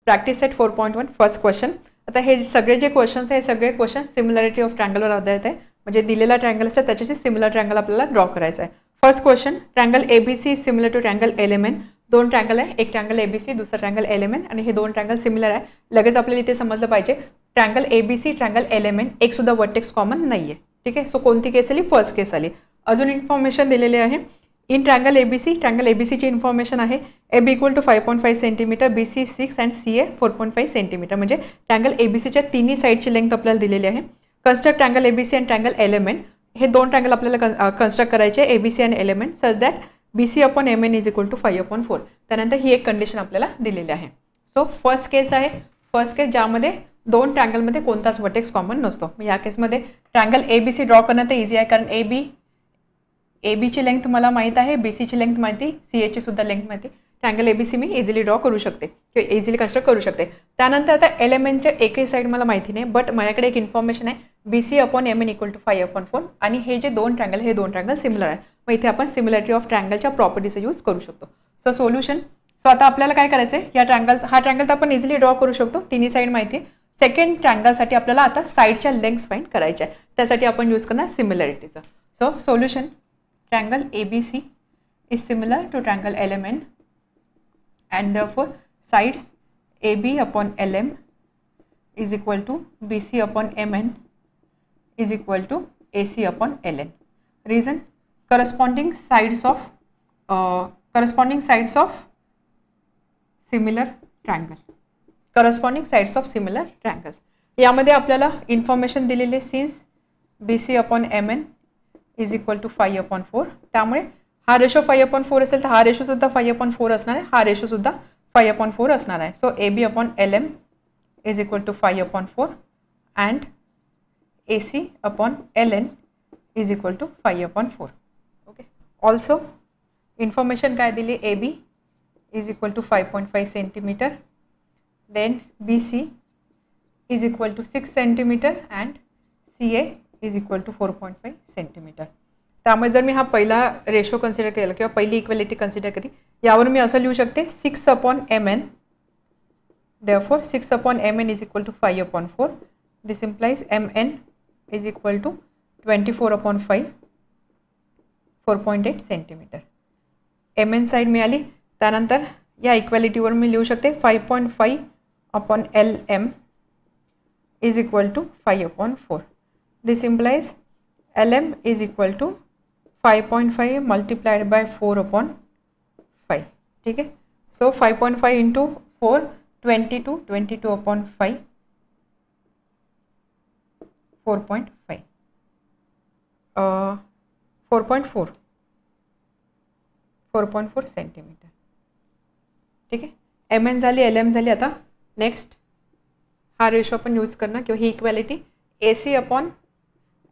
Practice set 4.1 first question. आता हे सगळे जे क्वेश्चन्स आहे सगळे क्वेश्चन सिमिलरिटी ऑफ ट्रायंगलवर आधारित आहे. म्हणजे दिलेला ट्रायंगल असेल त्याच्याशी सिमिलर ट्रायंगल आपल्याला ड्रॉ करायचा आहे. First question, triangle ABC is similar to triangle LMN. दोन ट्रायंगल आहे, एक ट्रायंगल एबीसी दुसरा ट्रायंगल एलएमएन आणि हे दोन ट्रायंगल सिमिलर आहे. लगेच आपल्याला इथे समजलं पाहिजे ट्रायंगल एबीसी ट्रायंगल एलएमएन एक सुद्धा वर्टेक्स कॉमन नाही आहे. ठीक आहे. सो कोणती केस आली? फर्स्ट केस आली. अजून इन्फॉर्मेशन दिलेली आहे. इन ट्रायंगल एबीसीची इन्फॉर्मेशन आहे AB equal to 5.5 centimetre, BC 6 and CA 4.5 centimetre. म्हणजे ट्रायंगल एबीसीच्या तिन्ही साईडची लेंथ आपल्याला दिलेली आहे. Construct triangle ABC and triangle LMN. हे दोन ट्रायंगल आपल्याला कन्स्ट्रक्ट करायचे एबीसी आणि LMN such that BC upon MN is equal to 5/4. त्यानंतर ही एक कंडिशन आपल्याला दिलेली आहे. सो फर्स्ट केस आहे. फर्स्ट केस ज्यामध्ये दोन ट्रायंगलमध्ये कोणताच वर्टेक्स कॉमन नसतो. या केसमध्ये ट्रायंगल एबीसी ड्रॉ करणं तर इझी आहे कारण एबीची लेंथ मला माहीत आहे, बीसीची लेंथ माहिती, सीएची सुद्धा लेंथ माहिती. ट्रायंगल एबीसी मी इझिली ड्रॉ करू शकते किंवा इझिली कन्स्ट्रक्ट करू शकते. त्यानंतर आता एलएमएनच्या एकही साईड मला माहिती नाही, बट माझ्याकडे एक इन्फॉर्मेशन आहे BC upon MN equal to 5/4 आणि हे जे दोन ट्रायंगल हे दोन ट्रायंगल सिमिलर आहे. मग इथे आपण सिमिलरिटी ऑफ ट्रायंगलच्या प्रॉपर्टीचा यूज करू शकतो. So solution. सो आता आपल्याला काय करायचं आहे, हा ट्रायंगल तर आपण इझिली ड्रॉ करू शकतो, तिन्ही साईड माहिती आहे. सेकंड ट्रायंगलसाठी आपल्याला आता साईडच्या लेंथ्स फाइंड करायच्या आहे. त्यासाठी आपण यूज करणार सिमिलरिटीचं. So solution, triangle ABC is similar to triangle LMN and therefore sides AB upon LM is equal to BC upon MN is equal to AC upon LN. Reason, corresponding sides of similar triangle. Corresponding sides of similar triangles. यामध्ये आपल्याला information दिलेली since BC upon MN is equal to 5/4. त्यामुळे हा ratio 5/4 असेल तर हा ratio सुद्धा 5/4 असणार आहे, हा रेशो सुद्धा 5/4 असणार आहे. So AB upon LM is equal to 5/4 and AC upon LN is equal to 5/4. Okay. Also information काय दिली, AB is equal to 5.5 centimetre, then BC is equal to 6 centimetre and CA is equal to 4.5 centimetre. त्यामुळे जर मी हा पहिला ratio consider केला किंवा पहिली equality consider केली, यावर मी असं लिहू शकते 6/MN. Therefore 6/MN is equal to 5/4. This implies MN is equal to 24/5 4.8 centimetre. MN side मिळाली. त्यानंतर या इक्वेलिटीवर मी लिहू शकते 5.5/LM is equal to 5/4. This implies LM is equal to 5.5 multiplied by 4/5. ठीक है. So 5.5 into 4 22/5 4.5 4.4 centimetre. ठीक आहे. MN झाली, LM झाली. आता नेक्स्ट हा रेशो आपण यूज करणार किंवा ही equality AC upon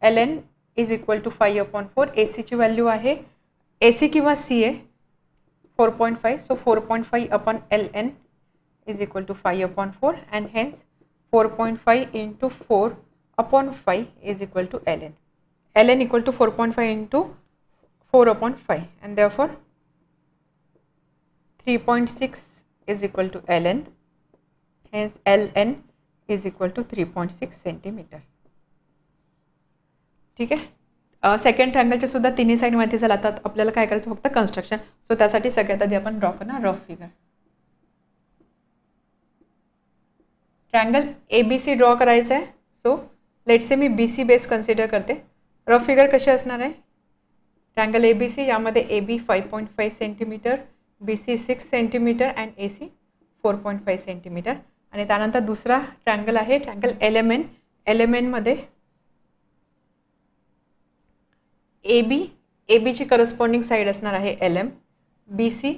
LN is equal to 5/4. AC ची व्हॅल्यू आहे AC किंवा CA 4.5. So 4.5 upon LN is equal to 5/4 and hence 4.5 into 4/5 is equal to LN. LN equal to 4.5 into 4/5 and therefore 3.6 is equal to LN. Hence LN is equal to 3.6 centimetre. ठीक आहे. Second ट्रायंगलचे सुद्धा तिन्ही side माहिती झालं. आता आपल्याला काय करायचं फक्त कन्स्ट्रक्शन. सो त्यासाठी सगळ्यात आधी आपण ड्रॉ करणार rough figure. Triangle ABC draw करायचं आहे. So let's say me BC base consider करते. रफ फिगर कशी असणार आहे, ट्रायंगल ABC यामध्ये AB 5.5 centimetre, BC 6 centimetre and AC 4.5 centimetre. आणि त्यानंतर दुसरा ट्रायंगल आहे ट्रायंगल LMN. LMNमध्ये ABची करस्पॉन्डिंग साईड असणार आहे LM, BC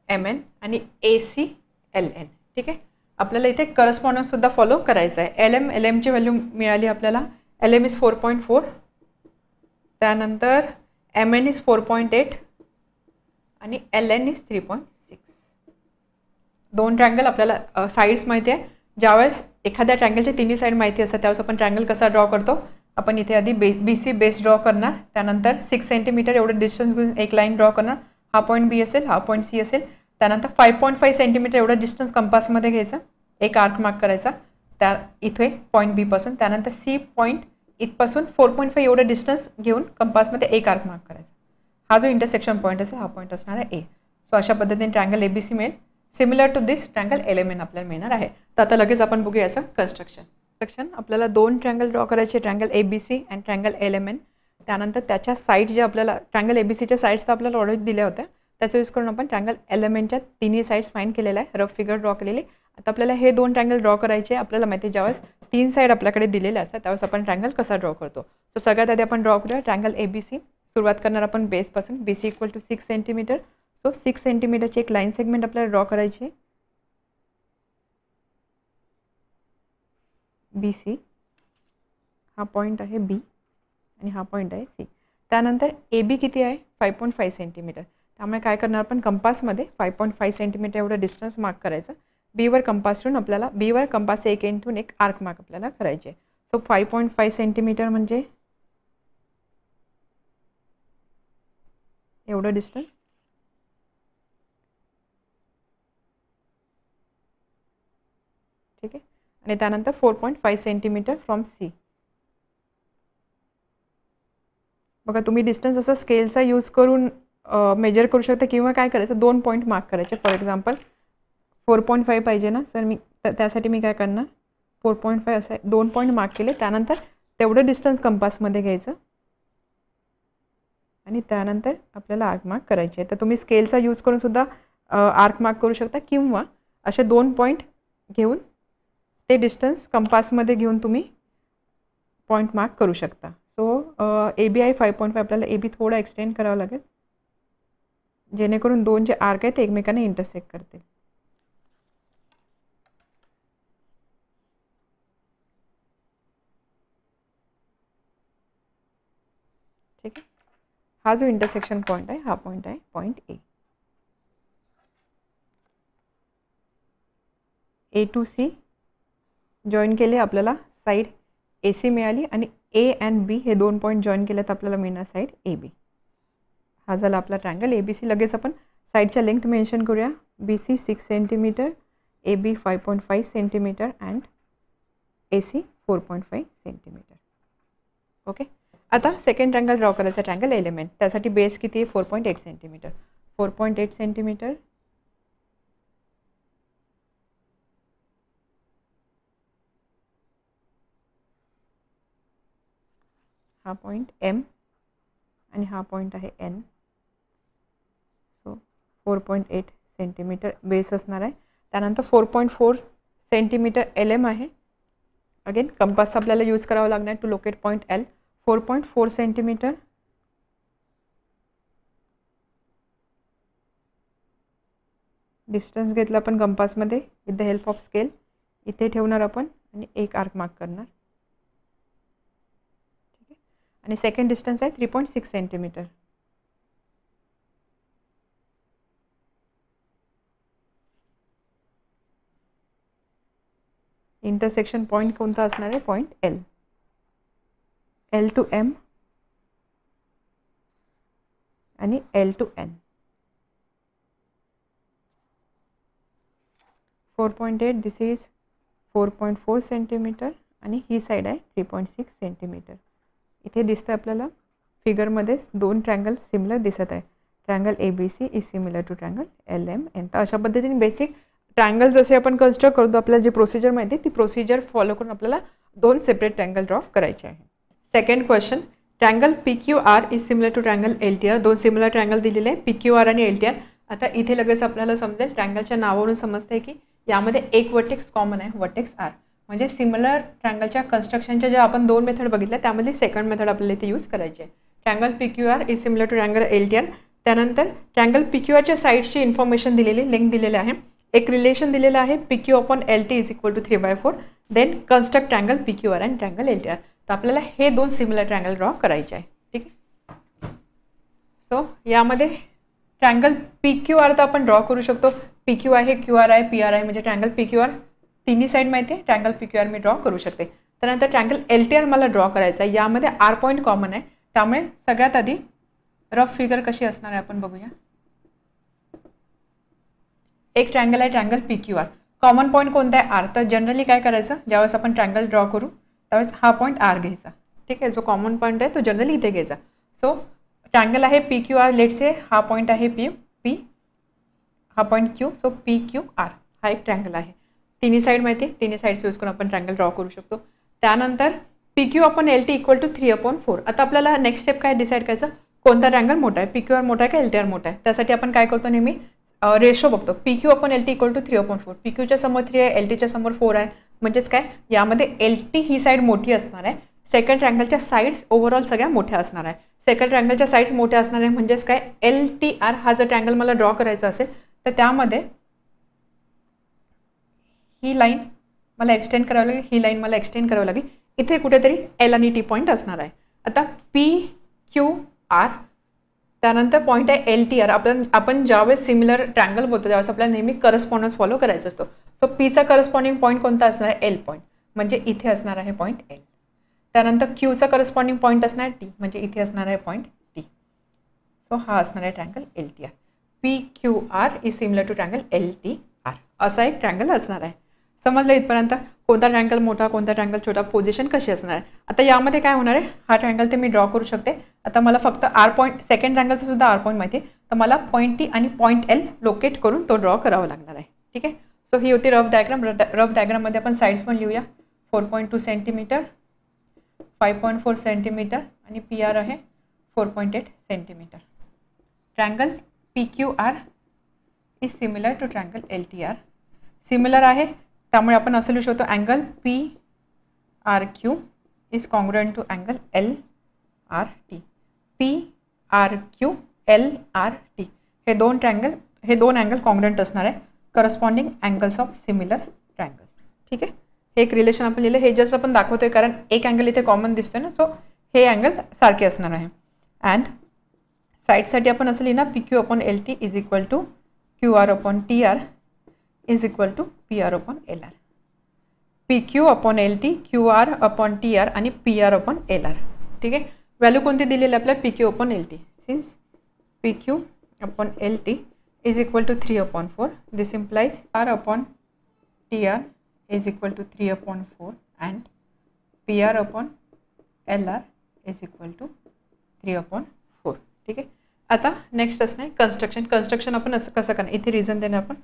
MN आणि AC LN. ठीक आहे. आपल्याला इथे करस्पॉन्डन्स सुद्धा फॉलो करायचं आहे. LMची व्हॅल्यू मिळाली आपल्याला. LM इज 4.4, त्यानंतर MN इज 4.8 आणि LN इज 3.6. दोन ट्रायंगल आपल्याला साईड्स माहिती आहे. ज्यावेळेस एखाद्या ट्रायंगलचे तिन्ही साईड माहिती असतात त्यावेळेस आपण ट्रायंगल कसा ड्रॉ करतो, आपण इथे आधी BC बेस ड्रॉ करणार. त्यानंतर 6 सेंटीमीटर एवढं डिस्टन्स घेऊन एक लाईन ड्रॉ करणार. हा पॉईंट B असेल, हा पॉईंट C असेल. त्यानंतर 5.5 सेंटीमीटर एवढं डिस्टन्स कंपासमध्ये घ्यायचं. एक आर्क मार्क करायचा त्या इथे पॉईंट बी पासून, त्यानंतर सी पॉईंट इथपासून 4.5 एवढं डिस्टन्स घेऊन कंपासमध्ये एक आर्क मार्क करायचा. हा जो इंटरसेक्शन पॉईंट असेल हा पॉईंट असणार आहे ए. सो अशा पद्धतीने ट्रायंगल एबीसी मिळेल. Similar to this triangle LMN आपल्याला मिळणार आहे. तर आता लगेच आपण बघूया याचं कन्स्ट्रक्शन. आपल्याला दोन ट्रायंगल ड्रॉ करायचे, triangle ABC and triangle LMN. त्यानंतर त्याच्या साईड जे आपल्याला ट्रायंगल एबीसीच्या साईड्स तर आपल्याला ऑलरेडी दिल्या होत्या, त्याचा यूज करून आपण ट्रायंगल एलएमएनच्या तिन्ही साईड्स फाइंड केलेला आहे, रफ फिगर ड्रॉ केलेली. आता आपल्याला हे दोन ट्रायंगल ड्रॉ करायचे. आपल्याला माहिती आहे ज्यावेळेस तीन साईड आपल्याकडे दिलेले असतात त्यावेळेस आपण ट्रायंगल कसा ड्रॉ करतो. सो सगळ्यात आधी आपण ड्रॉ करूया ट्रायंगल एबीसी. सुरुवात करणार आपण बेसपासून. BC equal to 6 centimetre. So 6 सेंटीमीटरची एक लाईन सेगमेंट आपल्याला ड्रॉ करायची. BC हा पॉईंट आहे B आणि हा पॉईंट आहे C. त्यानंतर AB किती आहे 5.5 सेंटीमीटर. त्यामुळे काय करणार आपण कंपासमध्ये 5.5 सेंटीमीटर एवढं डिस्टन्स मार्क करायचं. बीवर कंपासवरून आपल्याला बीवर कंपास एक एंडून एक आर्क मार्क आपल्याला करायचे. सो 5.5 सेंटीमीटर म्हणजे एवढं डिस्टन्स. ठीक आहे. आणि त्यानंतर 4.5 सेंटीमीटर फ्रॉम सी. बघा तुम्ही डिस्टन्स असं स्केलचा यूज करून मेजर करू शकता किंवा काय करायचं 2 पॉईंट मार्क करायचे. फॉर एक्झाम्पल 4.5 पाहिजे ना सर, मी त्यासाठी मी काय करणार 4.5 असं 2 पॉईंट मार्क केले. त्यानंतर तेवढं डिस्टन्स कंपासमध्ये घ्यायचं आणि त्यानंतर आपल्याला आर्क मार्क करायचे आहे. तर तुम्ही स्केलचा यूज करून सुद्धा आर्क मार्क करू शकता किंवा असे 2 पॉईंट घेऊन ते डिस्टन्स कंपासमध्ये घेऊन तुम्ही पॉईंट मार्क करू शकता. सो AB आहे 5.5. आपल्याला AB थोडा एक्सटेंड करावं लागेल जेणेकरून दोन जे आर्क आहेत ते एकमेकांना इंटरसेक्ट करतील. ठीक आहे. हा जो इंटरसेक्शन पॉईंट आहे हा पॉईंट आहे point A. A to C join केले आपल्याला साईड AC मिळाली आणि A अँड B हे 2 पॉईंट जॉईन केले तर आपल्याला मिळणार साईड AB. हा झाला आपला ट्रायंगल ABC. लगेच आपण साईडच्या लेंथ मेन्शन करूया. BC 6 centimetre, AB 5.5 centimetre and AC 4.5 centimetre. Okay. आता सेकंड ट्रायंगल ड्रॉ करायचा ट्रायंगल एलिमेंट. त्यासाठी बेस किती आहे 4.8 सेंटीमीटर. 4.8 सेंटीमीटर हा पॉईंट M आणि हा पॉईंट आहे N. सो 4.8 सेंटीमीटर बेस असणार आहे. त्यानंतर 4.4 सेंटीमीटर LM आहे. अगेन कंपास आपल्याला यूज करावा लागणार to locate point L. 4.4 centimetre distance घेतला आपण कंपासमध्ये with the help of scale. इथे ठेवणार आपण आणि एक आर्क मार्क करणार. ठीक आहे. आणि सेकंड डिस्टन्स आहे 3.6 सेंटीमीटर. इंटरसेक्शन पॉईंट कोणता असणार आहे point L. L to M आणि L to N. 4.8 this is 4.4 centimetre आणि ही साईड आहे 3.6 सेंटीमीटर. इथे दिसतं आपल्याला फिगरमध्ये दोन ट्रायंगल सिमिलर दिसत आहे. Triangle ABC is similar to triangle LMN. तर अशा पद्धतीने बेसिक ट्रायंगल जसे आपण कन्स्ट्रक्ट करतो आपल्याला जी प्रोसिजर माहिती आहे ती प्रोसिजर फॉलो करून आपल्याला दोन सेपरेट ट्रायंगल ड्रॉ करायचे आहे. Second question, triangle PQR is similar to triangle LTR. दोन सिमिलर ट्रायंगल दिलेले आहे PQR आणि LTR. आता इथे लगेच आपल्याला समजेल ट्रायंगलच्या नावावरून समजते की यामध्ये एक वर्टेक्स कॉमन आहे, वर्टेक्स R. म्हणजे सिमिलर ट्रायंगलच्या कन्स्ट्रक्शनच्या ज्या आपण दोन मेथड बघितल्या त्यामध्ये सेकंड मेथड आपल्याला इथे यूज करायची आहे. Triangle PQR is similar to triangle LTR. त्यानंतर ट्रायंगल PQRच्या साईडची इन्फॉर्मेशन दिलेली, लिंक दिलेलं आहे. एक रिलेशन दिलेलं आहे PQ upon LT is equal to 3/4. Then construct triangle PQR and triangle LTR. तर आपल्याला हे दोन सिमिलर ट्रायंगल ड्रॉ करायचे आहे. ठीक आहे. सो यामध्ये ट्रायंगल PQR तर आपण ड्रॉ करू शकतो. PQ आहे, QR आहे, PR आहे. म्हणजे ट्रायंगल PQR तिन्ही साईड माहिती आहे. ट्रायंगल PQR मी ड्रॉ करू शकते. त्यानंतर ट्रायंगल LTR मला ड्रॉ करायचा आहे. यामध्ये R पॉईंट कॉमन आहे. त्यामुळे सगळ्यात आधी रफ फिगर कशी असणार आहे आपण बघूया. एक ट्रायंगल आहे ट्रायंगल PQR. कॉमन पॉईंट कोणता आहे आर. तर जनरली काय करायचं ज्यावेळेस आपण ट्रायंगल ड्रॉ करू त्यावेळेस हा पॉईंट आर घ्यायचा. ठीक आहे, जो कॉमन पॉईंट आहे तो जनरली इथे घ्यायचा. सो ट्रायंगल आहे P Q R, let's say हा पॉईंट आहे पी, हा point Q. So P Q R हा एक ट्रायंगल आहे. तिन्ही साईड माहिती आहे, तिन्ही साईड्स यूज करून आपण ट्रायंगल ड्रॉ करू शकतो. त्यानंतर P Q upon L T equal to 3/4. आता आपल्याला नेक्स्ट स्टेप काय डिसाईड करायचं, कोणता ट्रायंगल मोठा आहे, पी क्यू आर मोठा आहे का एल टी आर मोठा आहे. त्यासाठी आपण काय करतो नेहमी रेशो बघतो. P Q upon L T equal to 3/4. P क्यूच्या समोर 3 आहे, एल टीच्या समोर 4 आहे. म्हणजेच काय यामध्ये एल टी ही साईड मोठी असणार आहे. सेकंड ट्रायंगलच्या साईड्स ओव्हरऑल सगळ्या मोठ्या असणार आहे. सेकंड ट्रायंगलच्या साईड्स मोठ्या असणार आहे म्हणजेच काय एल टी आर हा जर ट्रायंगल मला ड्रॉ करायचा असेल तर त्यामध्ये ही लाईन मला एक्सटेंड करावी लागेल, ही लाईन मला एक्सटेंड करावी लागेल. इथे कुठेतरी एल आणि टी पॉईंट असणार आहे. आता पी क्यू आर त्यानंतर पॉईंट आहे एल टी आर. आपण ज्यावेळेस सिमिलर ट्रायंगल बोलतो त्यावेळेस आपल्याला नेहमी करस्पॉन्डन्स फॉलो करायचा असतो. सो पीचा करस्पॉन्डिंग पॉईंट कोणता असणार आहे एल पॉईंट, म्हणजे इथे असणार आहे पॉईंट एल. त्यानंतर क्यूचा करस्पॉन्डिंग पॉईंट असणार आहे टी, म्हणजे इथे असणार आहे पॉईंट टी. सो हा असणार आहे triangle L T R. P Q R is similar to triangle L T R असा एक ट्रायंगल असणार आहे. समजलं इथपर्यंत कोणता ट्रायंगल मोठा कोणता ट्रायंगल छोटा, पोझिशन कशी असणार आहे. आता यामध्ये काय होणार आहे, हा ट्रायंगल ते मी ड्रॉ करू शकते. आता मला फक्त आर पॉईंट, सेकंड ट्रायंगलचा सुद्धा आर पॉईंट माहिती आहे, तर मला पॉईंट टी आणि पॉईंट एल लोकेट करून तो ड्रॉ करावा लागणार आहे. ठीक आहे, सो ही होती रफ डायग्राम. रफ डायग्राममध्ये आपण साईड्स पण लिहूया. 4.2 सेंटीमीटर, 5.4 सेंटीमीटर आणि पी आर आहे 4.8 centimetre. Triangle P Q R is similar to triangle L T R. Similar आहे त्यामुळे आपण असं लिहू शकतो angle P R Q is congruent to angle L R T. P R Q L R T हे दोन angle congruent असणार आहे, corresponding angles of similar triangle. ठीक आहे, हे एक रिलेशन आपण लिहिलं. हे जस्ट आपण दाखवतोय कारण एक अँगल इथे कॉमन दिसतोय ना, सो हे अँगल सारखे असणार आहे. अँड साईडसाठी आपण असं लिहिणार P Q upon L T is equal to Q R upon T R is equal to P R upon L R. P Q upon L T, Q R upon T R आणि P R upon L R. ठीक आहे, value कोणती दिलेली आपल्या P Q upon L T. Since P Q upon L T is equal to 3/4. This implies R upon T R is equal to 3/4 and P R upon L R is equal to 3/4. ठीक आहे, आता next असणार construction. Construction आपण असं कसं करणार, इथे reason देणार आपण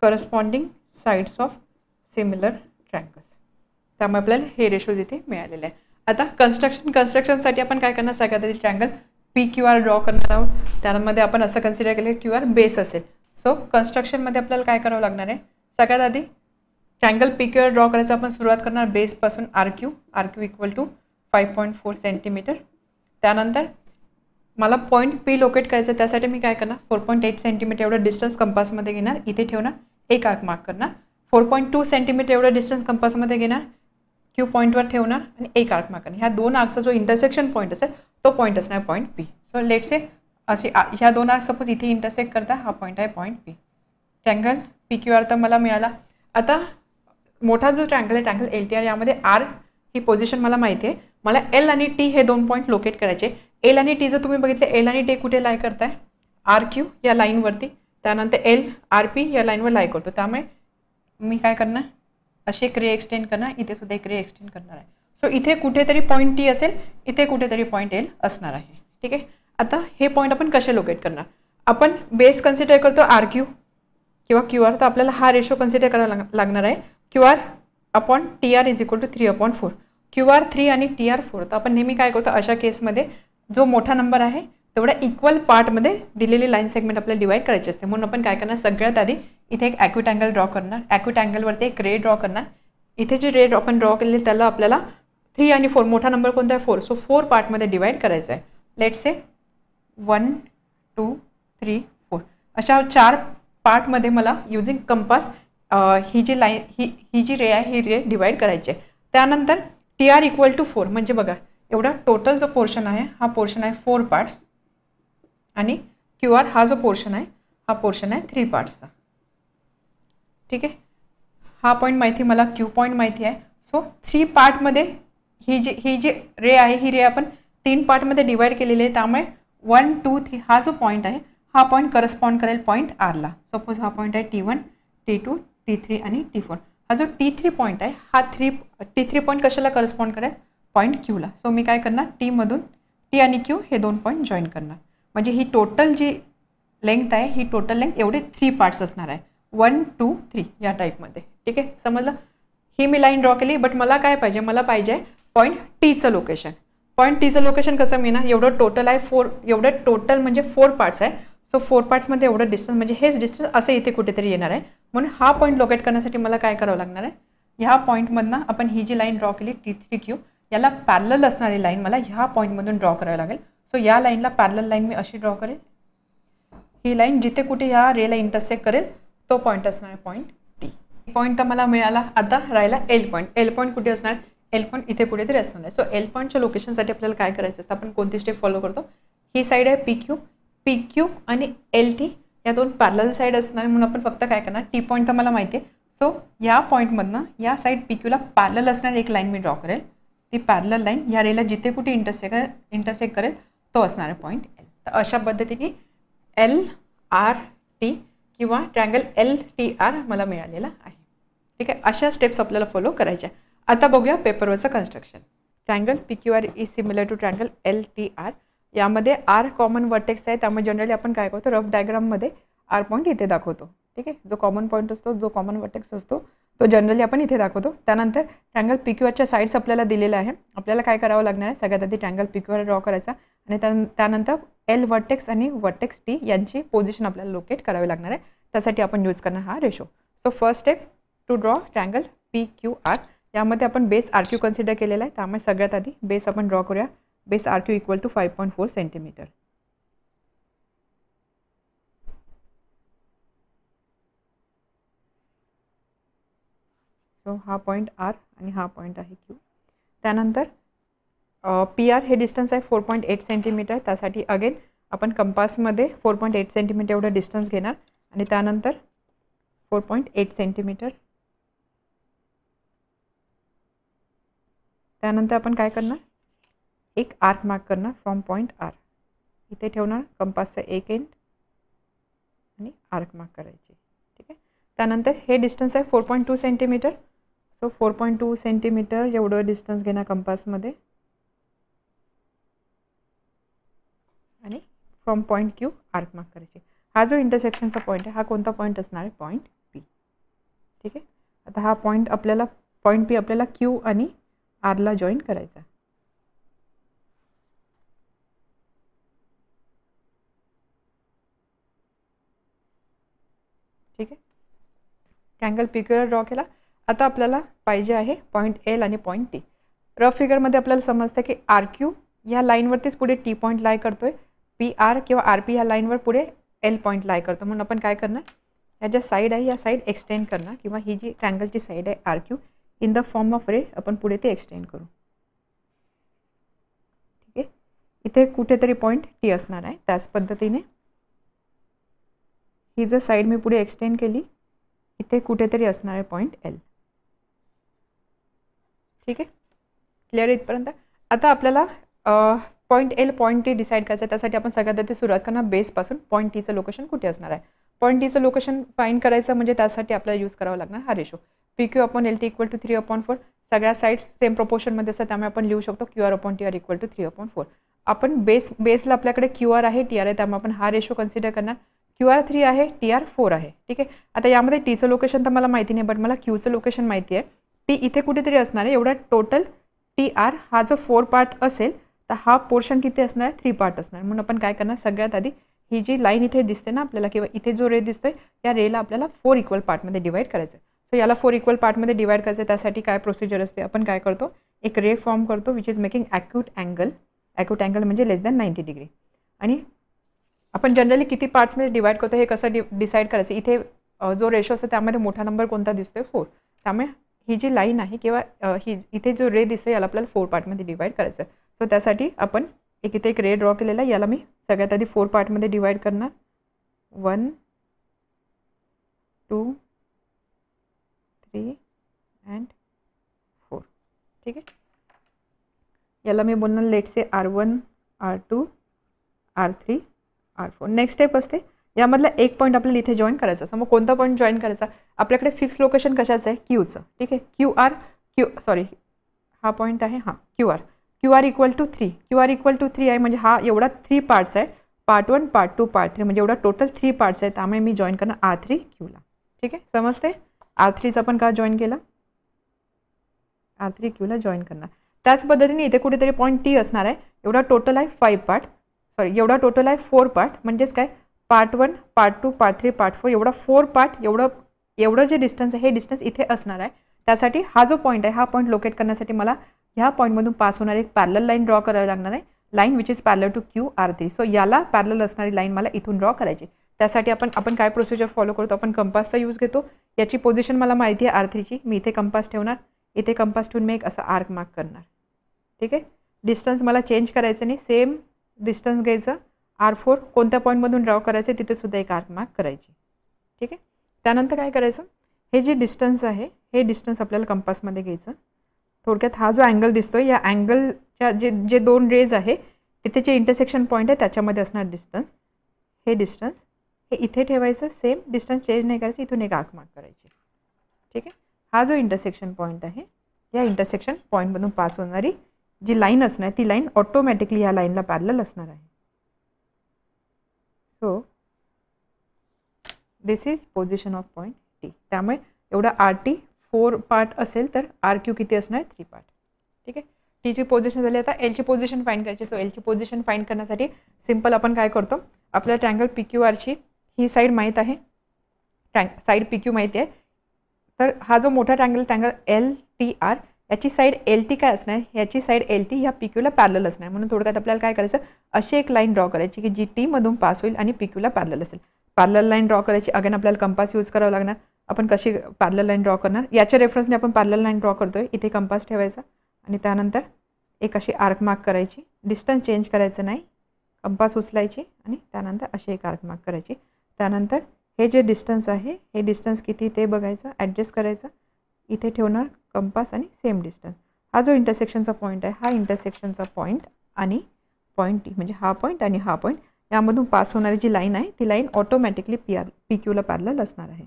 corresponding sides of similar triangles. त्यामुळे आपल्याला हे रेशोज इथे मिळालेले आहे. आता कन्स्ट्रक्शनसाठी आपण काय करणार, सगळ्यात आधी triangle P Q R draw करणार आहोत. त्यामध्ये आपण असं कन्सिडर केलं की क्यू आर बेस असेल. सो कन्स्ट्रक्शनमध्ये आपल्याला काय करावं लागणार आहे, सगळ्यात आधी triangle P Q R draw करायचं आपण सुरुवात करणार बेसपासून R Q equal to 5.4 centimetre. त्यानंतर मला पॉईंट पी लोकेट करायचं, त्यासाठी मी काय करणार 4.8 सेंटीमीटर एवढं डिस्टन्स कंपासमध्ये घेणार, इथे ठेवणार, एक आर्क मार्क करणार. 4.2 सेंटीमीटर एवढं डिस्टन्स कंपासमध्ये घेणार, क्यू पॉईंटवर ठेवणार आणि एक आर्क मार्क करणार. ह्या दोन आर्कचा जो इंटरसेक्शन पॉईंट असेल तो पॉईंट असणार पॉईंट पी. सो लेट से असे ह्या दोन आर्क सपोज इथे इंटरसेक्ट करता, हा पॉईंट आहे point P. Triangle P Q R तर मला मिळाला. आता मोठा जो ट्रायंगल आहे ट्रायंगल एल टी आर, यामध्ये आर ही पोझिशन मला माहिती आहे. मला एल आणि टी हे दोन पॉईंट लोकेट करायचे. एल आणि टी जर तुम्ही बघितले, एल आणि टी कुठे लाय करताय, आर क्यू या लाईनवरती. त्यानंतर एल आर पी या लाईनवर लाय करतो. त्यामुळे मी काय करणार, अशी एक रे एक्सटेंड करणार, इथे सुद्धा एक रे एक्सटेंड करणार आहे. सो इथे कुठेतरी पॉईंट टी असेल, इथे कुठेतरी पॉईंट एल असणार आहे. ठीक आहे, आता हे पॉईंट आपण कसे लोकेट करणार, आपण बेस कन्सिडर करतो आर क्यू किंवा क्यू आर, तर आपल्याला हा रेशो कन्सिडर करावा लागणार आहे Q R upon T R is equal to 3/4. Q R 3 आणि टी आर 4. तर आपण नेहमी काय करतो, अशा केसमध्ये जो मोठा नंबर आहे तेवढ्या इक्वल पार्टमध्ये दिलेली लाईन सेगमेंट आपल्याला डिवाइड करायची असते. म्हणून आपण काय करणार, सगळ्यात आधी इथे एक ॲक्यूट अँगल ड्रॉ करणार, ॲक्यूट अँगलवरती एक रे ड्रॉ करणार. इथे जे रे आपण ड्रॉ केलेले त्याला आपल्याला 3 आणि 4, मोठा नंबर कोणता आहे 4, सो 4 पार्टमध्ये डिवाइड करायचं आहे. लेट्स से 1 2 3 4 अशा 4 पार्टमध्ये मला युजिंग कंपास ही जी लाईन ही जी रे आहे ही रे डिवाइड करायची आहे. त्यानंतर टी आर इक्वल टू 4, म्हणजे बघा एवढा टोटल जो पोर्शन आहे हा पोर्शन आहे 4 पार्ट्स आणि क्यू आर हा जो पोर्शन आहे हा पोर्शन आहे 3 पार्ट्सचा. ठीक आहे, हा पॉईंट माहिती मला, क्यू पॉईंट माहिती आहे. सो 3 पार्टमध्ये ही जी रे आहे ही रे आपण 3 पार्टमध्ये डिवाइड केलेली आहे. त्यामुळे 1 2 3 हा जो पॉईंट आहे हा पॉईंट करस्पॉन्ड करेल पॉईंट आरला. सपोज हा पॉईंट आहे T1 T2 T3 आणि T4. हा जो T3 पॉईंट आहे हा T3 पॉईंट कशाला करस्पॉन्ड करेल, पॉईंट Qला. सो मी काय करणार, T मधून T आणि Q हे 2 पॉईंट जॉईन करणार. म्हणजे ही टोटल जी लेंथ आहे ही टोटल लेंथ एवढे 3 पार्ट्स असणार आहे, 1 2 3 या टाईपमध्ये. ठीक आहे, समजलं. ही मी लाईन ड्रॉ केली, बट मला काय पाहिजे, मला पाहिजे पॉईंट Tचं लोकेशन. पॉईंट Tचं लोकेशन कसं मिळणार, एवढं टोटल आहे 4, एवढं टोटल म्हणजे 4 पार्ट्स आहे. सो 4 पार्ट्समध्ये एवढं डिस्टन्स म्हणजे हेच डिस्टन्स असं इथे कुठेतरी येणार आहे. म्हणून हा पॉईंट लोकेट करण्यासाठी मला काय करावं लागणार आहे, ह्या पॉईंटमधनं आपण ही जी लाईन ड्रॉ केली T3Q याला पॅरलल असणारी लाईन मला ह्या पॉईंटमधून ड्रॉ करावी लागेल. सो या लाईनला पॅरलल लाईन मी अशी ड्रॉ करेल. ही लाईन जिथे कुठे ह्या रेला इंटरसेक्ट करेल तो पॉईंट असणार आहे पॉईंट T. पॉईंट तर मला मिळाला. आता राहिला एल पॉईंट. एल पॉईंट कुठे असणार, एल पॉईंट इथे कुठेतरी असणार आहे. सो एल पॉईंटच्या लोकेशनसाठी आपल्याला काय करायचं असतं, आपण कोणती स्टेप फॉलो करतो, ही साईड आहे PQ आणि LT या 2 पॅरलल साईड असणार. म्हणून आपण फक्त काय करणार, T पॉईंट तर मला माहिती आहे. सो या पॉईंटमधनं या साईड PQला पॅरलल असणार एक लाईन मी ड्रॉ करेल. ती पॅरलल लाईन या रेला जिथे कुठे इंटरसेक्ट करेल तो असणार आहे पॉईंट L. तर अशा पद्धतीने LRT किंवा ट्रँगल LTR मला मिळालेला आहे. ठीक आहे, अशा स्टेप्स आपल्याला फॉलो करायच्या. आता बघूया पेपरवरचं construction. Triangle PQR is similar to triangle LTR. यामध्ये R कॉमन वर्टेक्स आहे, त्यामुळे जनरली आपण काय करतो, रफ डायग्राममध्ये R पॉईंट इथे दाखवतो. ठीक आहे, जो कॉमन पॉईंट असतो, जो कॉमन वर्टेक्स असतो तो जनरली आपण इथे दाखवतो. त्यानंतर ट्रँगल PQRच्या साईड्स आपल्याला दिलेला आहे. आपल्याला काय करावं लागणार आहे, सगळ्यात आधी ट्रँगल PQR ड्रॉ करायचा आणि त्यानंतर L वर्टेक्स आणि वर्टेक्स T यांची पोझिशन आपल्याला लोकेट करावी लागणार आहे. त्यासाठी आपण यूज करणार हा ratio. So first step to draw triangle PQR. यामध्ये आपण बेस RQ कन्सिडर केलेला आहे, त्यामुळे सगळ्यात आधी बेस आपण ड्रॉ करूया. Base RQ equal to 5.4 centimetre. So हा पॉईंट R आणि हा पॉईंट आहे Q. त्यानंतर PR हे डिस्टन्स आहे 4.8 सेंटीमीटर. त्यासाठी अगेन आपण कंपासमध्ये 4.8 सेंटीमीटर एवढं डिस्टन्स घेणार आणि त्यानंतर 4.8 सेंटीमीटर. त्यानंतर आपण काय करणार, एक आर्क मार्क करणार फ्रॉम पॉईंट R. इथे ठेवणार कंपासचा एक एंड आणि आर्क मार्क करायची. ठीक आहे, त्यानंतर हे डिस्टन्स आहे 4.2 सेंटीमीटर. सो 4.2 सेंटीमीटर एवढं डिस्टन्स घेणार कंपासमध्ये आणि from point Q arc mark करायची. हा जो इंटरसेक्शनचा पॉईंट आहे हा कोणता पॉईंट असणार आहे, पॉईंट P. ठीक आहे, आता हा पॉईंट आपल्याला पॉईंट P आपल्याला Q आणि Rला जॉईन करायचा. ठीक आहे, ट्रँगल PQR ड्रॉ केला. आता आपल्याला पाहिजे आहे पॉईंट L आणि पॉईंट T. रफ फिगरमध्ये आपल्याला समजतं की RQ या लाईनवरतीच पुढे T पॉईंट लाय करतोय, PR किंवा RP या लाईनवर पुढे L पॉईंट लाय करतो. म्हणून आपण काय करणार, या ज्या साईड आहे या साईड एक्सटेंड करणार किंवा ही जी ट्रँगलची साईड आहे RQ in the form of रे आपण पुढे ते एक्सटेंड करू. ठीक आहे, इथे कुठेतरी पॉईंट T असणार आहे. त्याच पद्धतीने ही जर साईड मी पुढे एक्सटेंड केली, इथे कुठेतरी असणार आहे पॉईंट L. ठीक आहे, क्लिअर इथपर्यंत. आता आपल्याला point L point T decide करायचं आहे. त्यासाठी आपण सगळ्यात आधी सुरुवात करणार बेसपासून. पॉईंट Tचं लोकेशन कुठे असणार आहे, पॉईंट Tचं लोकेशन फाईंड करायचं म्हणजे त्यासाठी आपल्याला यूज करावा लागणार हा ratio. PQ upon LT equal to 3/4. सगळ्या साईड्स सेम प्रोपोर्शनमध्ये असतात, त्यामुळे आपण लिहू शकतो QR upon TR equal to 3/4. आपण बेसला आपल्याकडे QR आहे TR आहे, त्यामुळे आपण हा रेशो कन्सिडर करणार. QR 3 आहे, TR 4 आहे. ठीक आहे, आता यामध्ये Tचं लोकेशन तर मला माहिती नाही, बट मला Qचं लोकेशन माहिती आहे. T इथे कुठेतरी असणार आहे. एवढा टोटल TR हा जो 4 पार्ट असेल तर हा पोर्शन किती असणार आहे, 3 पार्ट असणार. म्हणून आपण काय करणार, सगळ्यात आधी ही जी लाईन इथे दिसते ना आपल्याला किंवा इथे जो रे दिसतोय त्या रेला आपल्याला 4 इक्वल पार्टमध्ये डिवाइड करायचं. सो याला 4 इक्वल पार्टमध्ये डिवाइड करायचं. त्यासाठी काय प्रोसिजर असते, आपण काय करतो, एक रे फॉर्म करतो which is making acute angle. Acute angle म्हणजे लेस दॅन 90 डिग्री. आणि आपण जनरली किती पार्ट्समध्ये डिवाइड करतो हे कसं डिसाईड करायचं, इथे जो रेशो असतो त्यामध्ये मोठा नंबर कोणता दिसतोय, 4. त्यामुळे ही जी लाईन आहे किंवा ही इथे जो रे दिसतो याला आपल्याला 4 पार्टमध्ये डिवाइड करायचं. सो त्यासाठी आपण इथे एक रे ड्रॉ केलेला आहे. याला मी सगळ्यात आधी 4 पार्टमध्ये डिवाइड करणार. 1 2 3 अँड 4. ठीक आहे, याला मी बोलणार let's say R1 R2 R3 R4. Next step असते यामधला एक पॉईंट आपल्याला इथे जॉईन करायचा असं. मग कोणता पॉईंट जॉईन करायचा, आपल्याकडे फिक्स लोकेशन कशाचं आहे, क्यूचं. ठीक आहे, हा पॉईंट आहे, हां क्यू आर इक्वल टू 3. आहे म्हणजे हा एवढा 3 पार्ट्स आहे, पार्ट 1, पार्ट 2, पार्ट 3, म्हणजे एवढा टोटल 3 पार्ट्स आहे. त्यामुळे मी जॉईन करणार R3 क्यूला. ठीक आहे, समजते. R3चा आपण का जॉईन केला, R3 क्यूला जॉईन करणार. त्याच पद्धतीने इथे कुठेतरी पॉईंट T असणार आहे. एवढा टोटल आहे 5 पार्ट, एवढा टोटल आहे 4 पार्ट, म्हणजेच काय पार्ट 1, पार्ट 2, पार्ट 3, पार्ट 4, एवढा 4 पार्ट, एवढं जे डिस्टन्स आहे हे डिस्टन्स इथे असणार आहे. त्यासाठी हा जो पॉईंट आहे, हा पॉईंट लोकेट करण्यासाठी मला ह्या पॉईंटमधून पास होणारी एक पॅरलल लाईन ड्रॉ करावी लागणार आहे. Line which is parallel to QR3. So याला पॅरलल असणारी लाईन मला इथून ड्रॉ करायची. त्यासाठी आपण काय प्रोसिजर फॉलो करतो, आपण कंपासचा यूज घेतो. याची पोझिशन मला माहिती आहे R3ची. मी इथे कंपास ठेवणार, इथे कंपास ठेवून मी एक असा आर्क मार्क करणार. ठीक आहे, डिस्टन्स मला चेंज करायचं नाही, सेम डिस्टन्स घ्यायचं. R4 कोणत्या पॉईंटमधून ड्रॉ करायचं तिथे सुद्धा एक आर्क मार्क करायची. ठीक आहे, त्यानंतर काय करायचं, हे जे डिस्टन्स आहे हे डिस्टन्स आपल्याला कंपासमध्ये घ्यायचं. थोडक्यात हा जो अँगल दिसतोय, या अँगलच्या जे 2 रेज आहे तिथे जे इंटरसेक्शन पॉईंट आहे त्याच्यामध्ये असणार डिस्टन्स. हे डिस्टन्स हे इथे ठेवायचं, सेम डिस्टन्स चेंज नाही करायचं, इथून एक आर्क मार्क करायची. ठीक आहे, हा जो इंटरसेक्शन पॉईंट आहे, या इंटरसेक्शन पॉईंटमधून पास होणारी जी लाईन असणार ती लाईन ऑटोमॅटिकली या लाईनला पॅरलल असणार आहे. So this is position of point T. त्यामुळे एवढा RT 4 पार्ट असेल तर RQ किती असणार, 3 पार्ट. ठीक आहे, टीची पोझिशन झाली. आता एलची पोझिशन फाइंड करायची. सो एलची पोझिशन फाइंड करण्यासाठी सिंपल आपण काय करतो, आपल्याला ट्रँगल PQRची ही साईड माहीत आहे, साईड PQ माहिती आहे. तर हा जो मोठा ट्रँगल LTR, याची साईड LT काय असणार, याची साईड LT ह्या PQला पॅरलल असणार. म्हणून थोडक्यात आपल्याला काय करायचं, अशी एक लाईन ड्रॉ करायची की जी T मधून पास होईल आणि PQला पॅरलल असेल. पॅरलल लाईन ड्रॉ करायची. अगेन आपल्याला कंपास यूज करावं लागणार. आपण कशी पॅरलल लाईन ड्रॉ करणार, याच्या रेफरन्सने आपण पॅरलल लाईन ड्रॉ करतोय. इथे कंपास ठेवायचा आणि त्यानंतर एक अशी आर्क मार्क करायची. डिस्टन्स चेंज करायचं नाही, कंपास उचलायची आणि त्यानंतर अशी एक आर्क मार्क करायची. त्यानंतर हे जे डिस्टन्स आहे हे डिस्टन्स किती ते बघायचं, ॲडजस्ट करायचं. इथे ठेवणार कंपास आणि सेम डिस्टन्स. हा जो इंटरसेक्शनचा पॉईंट आहे, हा इंटरसेक्शनचा पॉईंट आणि पॉईंट T, म्हणजे हा पॉईंट आणि हा पॉईंट, यामधून पास होणारी जी लाईन आहे ती लाईन ऑटोमॅटिकली PQला पॅरलल असणार आहे.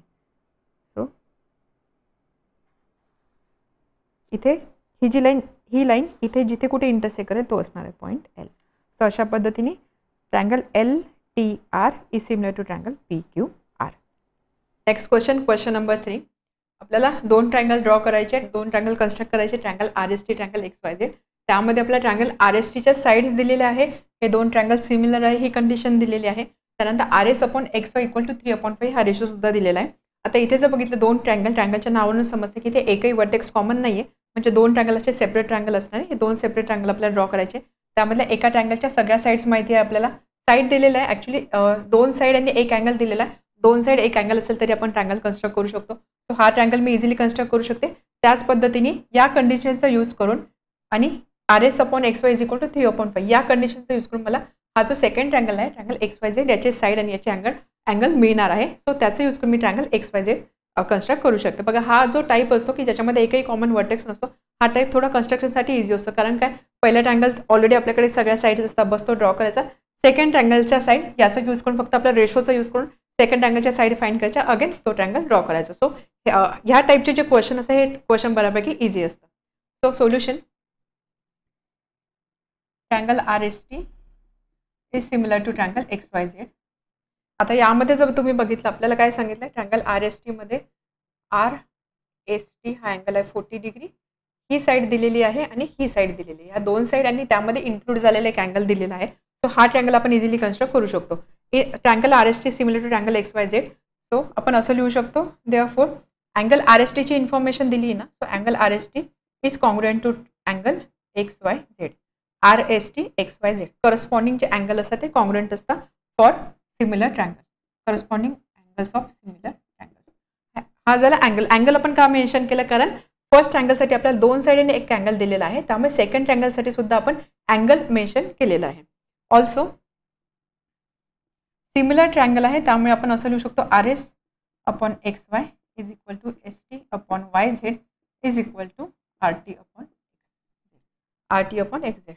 सो इथे ही जी लाईन, ही लाईन इथे जिथे कुठे इंटरसेक्ट करेल तो असणार आहे पॉईंट L. सो अशा पद्धतीने triangle LTR is similar to triangle PQR. Next question number 3. आपल्याला 2 ट्रँगल ड्रॉ करायचे, 2 ट्रँगल कन्स्ट्रक्ट करायचे, ट्रँगल RST, ट्रँगल XYZ. त्यामध्ये आपल्याला ट्रँगल RSTच्या साईड्स दिलेल्या आहे, हे 2 ट्रँगल सिमिलर आहे ही कंडिशन दिलेली आहे. त्यानंतर RS/XY = 3/5 हा रेशो सुद्धा दिलेला आहे. आता इथे जर बघितलं 2 ट्रँगलच्या नावावरून समजते की ते एकही वर्टेक्स कॉमन नाही आहे, म्हणजे 2 ट्रँगलचे सेपरेट ट्रँगल असणार आहे. हे 2 सेपरेट ट्रँगल आपल्याला ड्रॉ करायचे. त्यामधल्या एका ट्रँगलच्या सगळ्या साईड्स माहिती आहे आपल्याला. साईड दिलेला आहे, ॲक्च्युली 2 साईड आणि एक अँगल दिलेला आहे. 2 साईड एक अँगल असेल तरी आपण ट्रँगल कन्स्ट्रक्ट करू शकतो. सो हा ट्रँगल मी इझिली कन्स्ट्रक्ट करू शकते. त्याच पद्धतीने या कंडिशनचा यूज करून आणि RS/XY = 3/5 या कंडिशनचा यूज करून मला हा जो सेकंड ट्रँगल आहे, ट्रँगल XYZ, याचे साईड आणि याचे अँगल मिळणार आहे. सो त्याचा यूज करून मी ट्रँगल XYZ कन्स्ट्रक्ट करू शकते. बघा, हा जो टाईप असतो की ज्याच्यामध्ये एकही कॉमन वर्टेक्स नसतो, हा टाईप थोडा कन्स्ट्रक्शनसाठी इझी असतो. कारण काय, पहिला ट्रँगल ऑलरेडी आपल्याकडे सगळ्या साईड्स असतात, बस तो ड्रॉ करायचा. सेकंड ट्रँगलच्या साईड याचा यूज करून फक्त आपल्या रेशोचा यूज करून सेकंड ट्रँगलच्या साईड फाइंड करायच्या, अगेन तो ट्रँगल ड्रॉ करायचा. सो ह्या टाईपचे जे क्वेश्चन असतात हे क्वेश्चन बऱ्यापैकी इझी असतात. So solution, triangle RST is similar to triangle XYZ. आता यामध्ये जर तुम्ही बघितलं, आपल्याला काय सांगितलं, ट्रँगल RST मध्ये RST हा अँगल आहे 40 डिग्री. ही साईड दिलेली आहे आणि ही साईड दिलेली आहे. या 2 साईड आणि त्यामध्ये इन्क्लूड झालेला एक अँगल दिलेला आहे. सो हा ट्रँगल आपण इझिली कन्स्ट्रक्ट करू शकतो. Triangle RST similar to triangle XYZ. So आपण असं लिहू शकतो, देअरफॉर अँगल RST ची इन्फॉर्मेशन दिली आहे ना, so angle RST is congruent to angle XYZ. RST XYZ corresponding जे अँगल असतात ते कॉन्ग्रुएंट असतात for similar triangle, corresponding angles of similar triangle. हा झाला अँगल आपण का मेन्शन केलं, कारण फर्स्ट ट्रँगलसाठी आपल्याला 2 साईडने एक अँगल दिलेला आहे, त्यामुळे सेकंड ट्रँगलसाठी सुद्धा आपण अँगल मेन्शन केलेला आहे. ऑल्सो सिमिलर ट्रँगल आहे, त्यामुळे आपण असं लिहू शकतो RS/XY = ST/YZ = RT/XZ,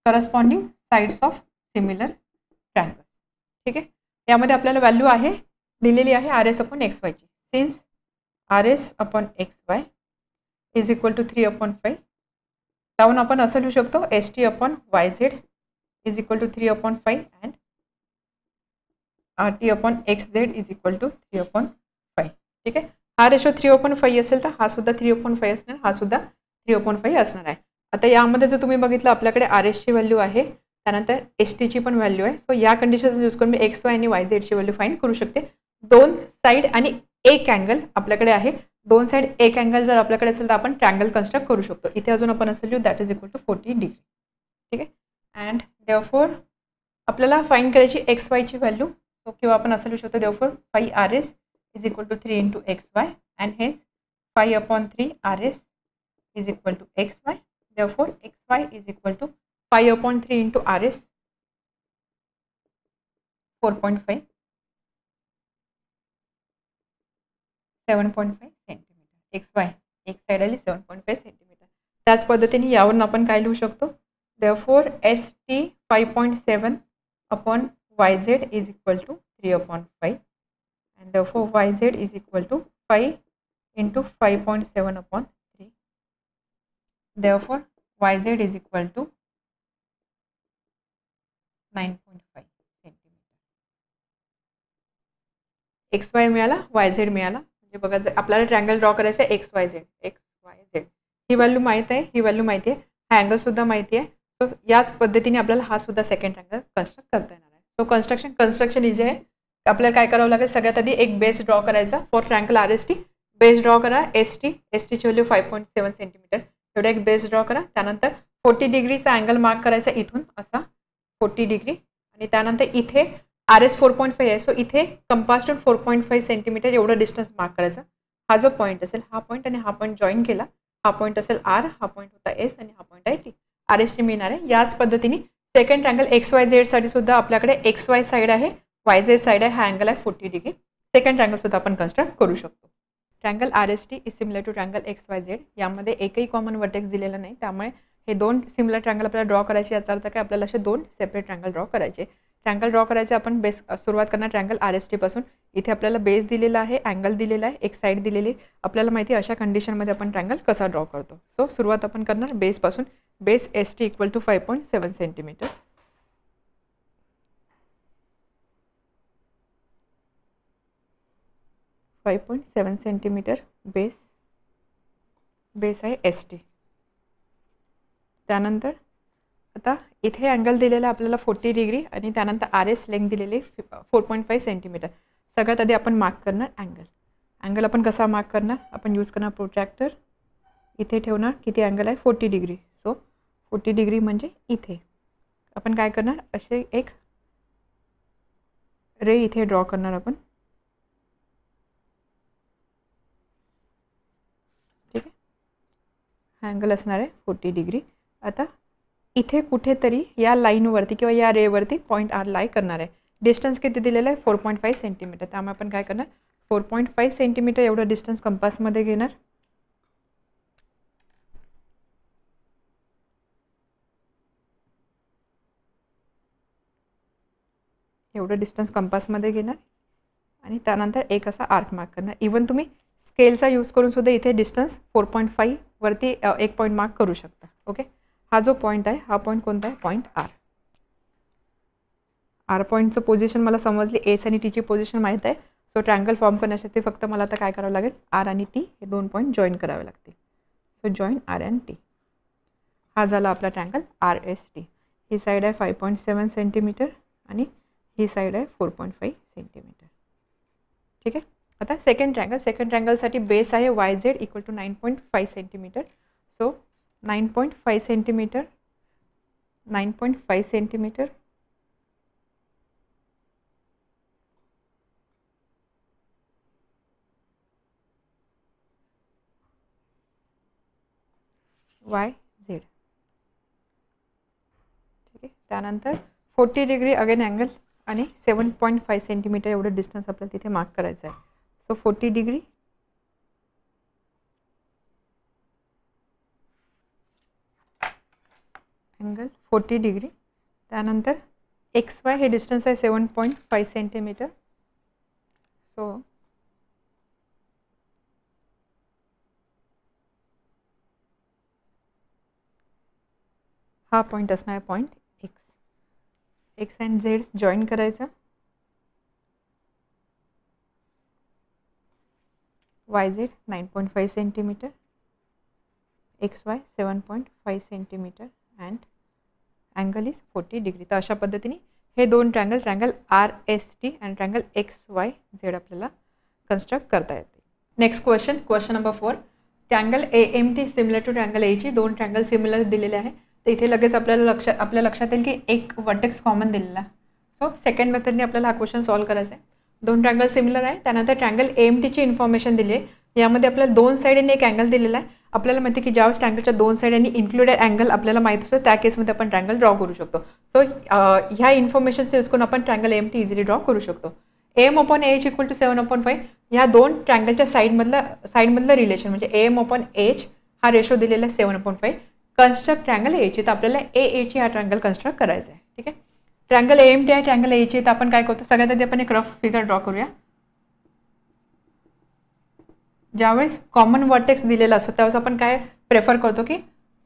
corresponding sides of similar triangle. ठीक आहे, यामध्ये आपल्याला व्हॅल्यू आहे दिलेली आहे RS/XY ची. Since RS upon XY is equal to 3/5. त्याहून आपण असं लिहू शकतो ST upon YZ is equal to 3/5 and RT upon XZ is equal to 3/5. ठीक आहे. हा रेशो 3/5 असेल तर हा सुद्धा 3/5 असणार, हा सुद्धा 3/5 असणार आहे. आता यामध्ये जर तुम्ही बघितलं आपल्याकडे RS ची व्हॅल्यू आहे, त्यानंतर ST ची पण व्हॅल्यू आहे. सो या कंडिशन यूज करून मी XY आणि YZ ची व्हॅल्यू फाइंड करू शकते. दोन साइड आणि एक अँगल आपल्याकडे आहे. दोन साइड एक अँगल जर आपल्याकडे असेल तर आपण ट्रायंगल कन्स्ट्रक्ट करू शकतो. इथे अजून आपण असं लिहू that is equal to 40 degree. ठीक आहे. अँड देअरफॉर आपल्याला फाइंड करायची XY ची व्हॅल्यू. सो किंवा आपण असं लिहू शकतो therefore 5RS is equal to 3 into XY and hence 5/3 RS is equal to XY. Therefore, XY is equal to 5/3 into RS 4.5 7.5 centimetre. XY एक साइड आली 7.5 सेंटीमीटर. त्याच पद्धतीने यावरून आपण काय लिहू शकतो therefore ST 5.7 upon YZ is equal to 3/5. And therefore YZ is equal to 5 into 5.7 upon 3. Therefore YZ is equal to 9.5 centimetre. XY मिळाला, YZ मिळाला. म्हणजे बघा जर आपल्याला ट्रायंगल ड्रॉ करायचं आहे XYZ. ही व्हॅल्यू माहिती आहे, ही व्हॅल्यू माहिती आहे, हा अँगल सुद्धा माहिती आहे. सो याच पद्धतीने आपल्याला हा सुद्धा सेकंड ट्रायंगल कन्स्ट्रक्ट करता येणार आहे. सो कन्स्ट्रक्शन इझी आहे. आपल्याला काय करावं लागेल, सगळ्यात आधी एक बेस ड्रॉ करायचा for triangle RST. Base draw करा ST ची व्हॅल्यू 5.7 सेंटीमीटर. एवढा एक बेस ड्रॉ करा. त्यानंतर 40 डिग्रीचा अँगल मार्क करायचा इथून असा 40 डिग्री. आणि त्यानंतर इथे RS 4.5 आहे. सो इथे कंपासटून 4.5 सेंटीमीटर एवढं डिस्टन्स मार्क करायचा. हा जो पॉईंट असेल हा पॉईंट आणि हा पॉईंट जॉईन केला. हा पॉईंट असेल R, हा पॉईंट होता S आणि हा पॉईंट आहे T. RST मिळणार आहे. याच पद्धतीने सेकंड ट्रायंगल XYZ साठी सुद्धा आपल्याकडे XY साइड आहे, YZ साइड आहे, हा अँगल आहे 40 डिग्री. सेकंड ट्रायंगल सुद्धा आपण कन्स्ट्रक्ट करू शकतो. Triangle RST is similar to triangle XYZ. यामध्ये एकही कॉमन वर्टेक्स दिलेला नाही, त्यामुळे हे दोन सिमिलर ट्रायंगल आपल्याला ड्रॉ करायचे. याचा अर्थ काय, आपल्याला असे दोन सेपरेट ट्रायंगल ड्रॉ करायचे. ट्रायंगल ड्रॉ करायचे आपण बेस सुरुवात करणार ट्रायंगल RST पासून. इथे आपल्याला बेस दिलेला आहे, अँगल दिलेला आहे, एक साइड दिलेली. आपल्याला माहिती आहे अशा कंडिशनमध्ये आपण ट्रायंगल कसा ड्रॉ करतो. सो सुरुवात आपण करणार बेसपासून. Base ST equal to 5.7 centimetre. 5.7 centimetre base आहे ST. त्यानंतर आता इथे अँगल दिलेला आपल्याला 40 डिग्री आणि त्यानंतर RS लेंथ दिलेली 4.5 सेंटीमीटर. सगळ्यात आधी आपण मार्क करणार अँगल आपण कसा मार्क करणार, आपण यूज करणार प्रोट्रॅक्टर. इथे ठेवणार, किती अँगल आहे 40 डिग्री. सो 40 डिग्री म्हणजे इथे आपण काय करणार, असे एक रे इथे ड्रॉ करणार आपण. ठीक आहे. हा अँगल असणार आहे 40 डिग्री. आता इथे कुठेतरी या लाईनवरती किंवा या रेवरती पॉईंट R लाई करणार आहे. डिस्टन्स किती दिलेलं आहे 4.5 सेंटीमीटर. त्यामुळे आपण काय करणार 4.5 सेंटीमीटर एवढं डिस्टन्स कंपासमध्ये घेणार. एवढं डिस्टन्स कंपासमध्ये घेणार आणि त्यानंतर एक असा आर्क मार्क करणार. इवन तुम्ही स्केलचा यूज करून सुद्धा इथे डिस्टन्स 4.5 वरती एक पॉईंट मार्क करू शकता. ओके. हा जो पॉईंट आहे, हा पॉईंट कोणता आहे, पॉईंट R पॉईंटचं पोझिशन मला समजली. एस आणि टीची पोझिशन माहीत आहे. सो ट्रायंगल फॉर्म करण्यासाठी फक्त मला आता काय करावं लागेल, R आणि T हे दोन पॉईंट जॉईन करावे लागतील. So join R and T. हा झाला आपला ट्रायंगल RST. ही साईड आहे 5.7 सेंटीमीटर आणि ही साईड आहे 4.5 सेंटीमीटर. ठीक आहे. आता सेकंड ट्रायंगलसाठी बेस आहे YZ equal to 9.5 centimetre. So 9.5 centimetre 9.5 centimetre YZ. ठीक आहे. त्यानंतर 40 डिग्री अगेन अँगल आणि 7.5 सेंटीमीटर एवढं डिस्टन्स आपल्याला तिथे मार्क करायचं आहे. So 40 degree angle 40 degree. त्यानंतर XY हे डिस्टन्स आहे 7.5 सेंटीमीटर. सो हा पॉईंट असणार आहे point X. X and Z join करायचं. Y Z 9.5 centimetre, X Y 7.5 centimetre and angle is 40 degree. तर अशा पद्धतीने हे दोन triangle R S T and triangle X Y Z आपल्याला कन्स्ट्रक्ट करता येते. Next question number 4. Triangle A M T similar to triangle एची. दोन ट्रँगल सिमिलर दिलेले आहे. तर इथे लगेच आपल्या लक्षात येईल की एक वर्टेक्स कॉमन दिलेला. सो सेकंड मेथडने आपल्याला हा क्वेश्चन सॉल्व्ह करायचा आहे. दोन ट्रँगल सिमिलर आहे. त्यानंतर ट्रँगल ए एम टीची इन्फॉर्मेशन दिली आहे. यामध्ये आपल्याला दोन साईड आणि एक अँगल दिलेला आहे. आपल्याला माहिती की ज्यावेळेस ट्रँगलच्या दोन साईड आणि इन्क्लुडेड अँगल आपल्याला माहीत असतो त्या केसमध्ये आपण ट्रँगल ड्रॉ करू शकतो. सो ह्या इन्फॉर्मेशनचा यूज करून आपण triangle M T easily draw करू शकतो. M upon H equal to 7/5 ह्या दोन ट्रँगलच्या साईडमधलं रिलेशन म्हणजे एम अपॉन एच हा रेशो दिलेला आहे 7/5. कन्स्ट्रक्ट ट्रँगल एची. तर आपल्याला ए एची हा ट्रँगल कन्स्ट्रक्ट करायचा आहे. ठीक आहे. ट्रँगल ए एम टी आहे ट्रँगल एची. तर आपण काय करतो सगळ्यात आधी आपण एक रफ फिगर ड्रॉ करूया. ज्यावेळेस कॉमन वर्टेक्स दिलेला असतो त्यावेळेस आपण काय प्रेफर करतो की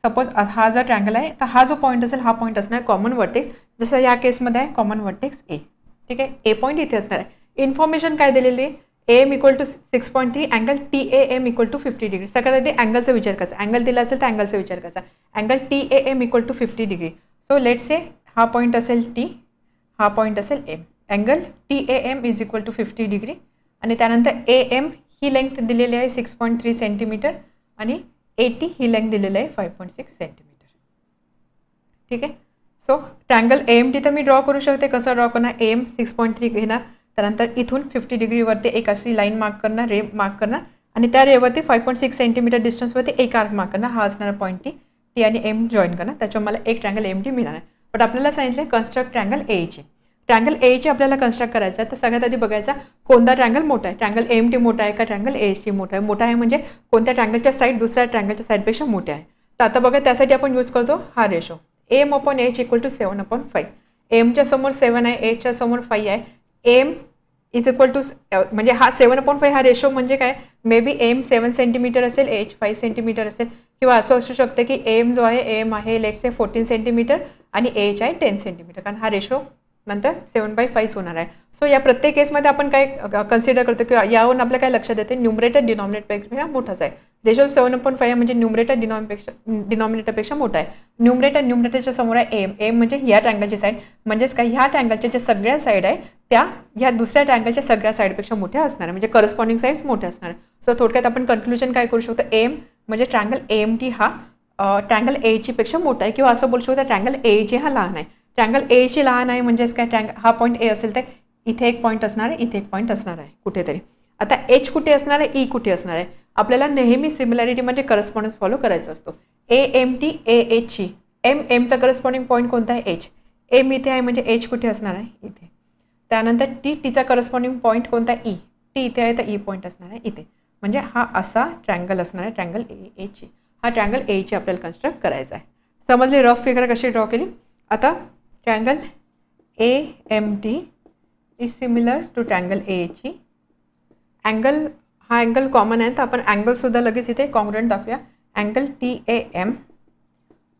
सपोज हा जर ट्रँगल आहे तर हा जो पॉईंट असेल हा पॉईंट असणार कॉमन वर्टेक्स. जसं या केसमध्ये आहे कॉमन वर्टेक्स ए. ठीक आहे. ए पॉईंट इथे असणार आहे. इन्फॉर्मेशन काय दिलेली आहे M equal to 6.3 angle T A M equal to 50 degree. सगळ्यात आधी अँगलचा विचार करायचा. अँगल दिला असेल तर अँगलचा विचार करायचा. Angle T A M equal to 50 degree. So let say हा पॉईंट असेल टी, हा पॉईंट असेल M. Angle T A M is equal to 50 degree आणि त्यानंतर ए एम ही लेंथ दिलेली आहे 6.3 सेंटीमीटर आणि ए टी ही लेंथ दिलेली आहे 5.6 सेंटीमीटर. ठीक आहे. So triangle A M T तर मी ड्रॉ करू शकते. कसं ड्रॉ करणार एम 6.3 घेणार त्यानंतर इथून 50 डिग्रीवरती एक अशी लाईन मार्क करणार, रे मार्क करणार आणि त्या रेवरती 5.6 सेंटीमीटर डिस्टन्सवरती एक आर्क मार्क करणार. हा असणार पॉईंट टी. टी आणि एम जॉईन करणार. त्याच्यावर मला एक ट्रँगल एम टी मिळणार आहे. बट आपल्याला सांगितलं कन्स्ट्रक्ट ट्रँगल एची. ट्रँगल एची आपल्याला कन्स्ट्रक्ट करायचं आहे. तर सगळ्यात आधी बघायचा कोणता ट्रँगल मोठा आहे. ट्रँगल एम टी मोठा आहे का ट्रँगल एच टी मोठा आहे. मोठा आहे म्हणजे कोणत्या ट्रँगलच्या साईड दुसऱ्या ट्रँगलच्या साईडपेक्षा मोठे आहे. तर आता बघा त्यासाठी आपण यूज करतो हा ratio M upon H equal to 7/5. एमच्या समोर 7 आहे, एचच्या समोर 5 आहे. एम इज इक्वल टू म्हणजे हा 7/5 हा रेशो म्हणजे काय मे बी एम 7 सेंटीमीटर असेल, एच 5 सेंटीमीटर असेल किंवा असं असू शकतं की एम जो आहे एम आहे लेट से 14 सेंटीमीटर आणि एच आहे 10 सेंटीमीटर. कारण हा रेशो नंतर 7/5 होणार आहे. सो या प्रत्येक केसमध्ये आपण काय कन्सिडर करतो किंवा यावरून आपल्या काय लक्षात येते न्यूमरेटर डिनॉमिनेटरपेक्षा मोठाच आहे. रेशो 7/5 म्हणजे न्यूमरेटर डिनॉमिनेटरपेक्षा मोठा आहे. न्यूमरेटरच्या समोर आहे एम. एम म्हणजे ह्या ट्रँगलची साईड म्हणजेच काय ह्या ट्रँगलच्या ज्या सगळ्या साईड आहे त्या ह्या दुसऱ्या ट्रँगलच्या सगळ्या साईडपेक्षा मोठ्या असणार आहे म्हणजे करस्पॉन्डिंग साईड्स मोठ्या असणार आहे. सो थोडक्यात आपण कन्क्लुजन काय करू शकतो एम म्हणजे ट्रँगल ए एम टी हा ट्रँगल एची पेक्षा मोठा आहे किंवा असं बोलू शकतो ट्रँगल एची हा लहान आहे. ट्रँगल एची लहान आहे म्हणजेच काय हा पॉईंट ए असेल तर इथे एक पॉईंट असणार आहे, इथे एक पॉईंट असणार आहे कुठेतरी. आता एच कुठे असणार आहे, ई कुठे असणार आहे. आपल्याला नेहमी सिमिलॅरिटी म्हणजे करस्पॉन्डन्स फॉलो करायचा असतो. ए एम टी ए एचची एम एमचा करस्पॉन्डिंग पॉईंट कोणता आहे एच. एम इथे आहे म्हणजे एच कुठे असणार आहे इथे. त्यानंतर टी टीचा करस्पॉन्डिंग पॉईंट कोणता आहे ई. टी इथे आहे तर ई पॉईंट असणार आहे इथे. म्हणजे हा असा ट्रँगल असणार आहे ट्रँगल ए एची. हा ट्रँगल एची आपल्याला कन्स्ट्रक्ट करायचा आहे. समजली रफ फिगर कशी ड्रॉ केली. आता triangle A M T is similar to triangle एची. अँगल हा अँगल कॉमन आहे तर आपण अँगलसुद्धा लगेच इथे कॉन्ग्रुएंट दाखवूया. Angle T A M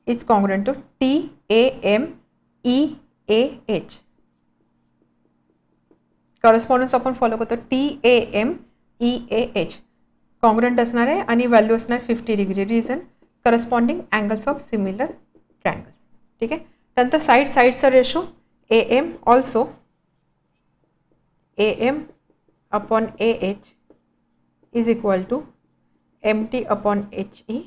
is congruent to T A M E A H. Correspondence आपण फॉलो करतो T A M E A H congruent असणार आहे आणि व्हॅल्यू असणार 50 degree. Reason corresponding angles of similar triangles. ठीक आहे. त्यानंतर साईडचा ratio A M also a M upon A H is equal to M T upon H E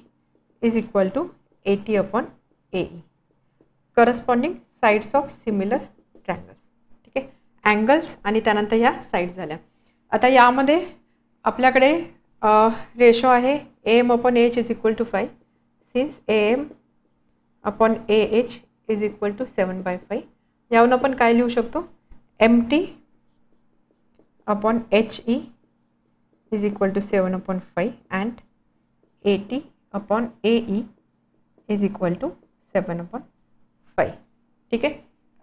is equal to A T upon A E. Corresponding sides of similar triangles. ठीक आहे. Angles आणि त्यानंतर या side झाल्या. आता यामध्ये आपल्याकडे ratio आहे M upon H is equal to 5 since A M upon A H is equal to 7/5. यावरून आपण काय लिहू शकतो M T upon H E is equal to 7/5 and A T upon A E is equal to 7/5. ठीक आहे.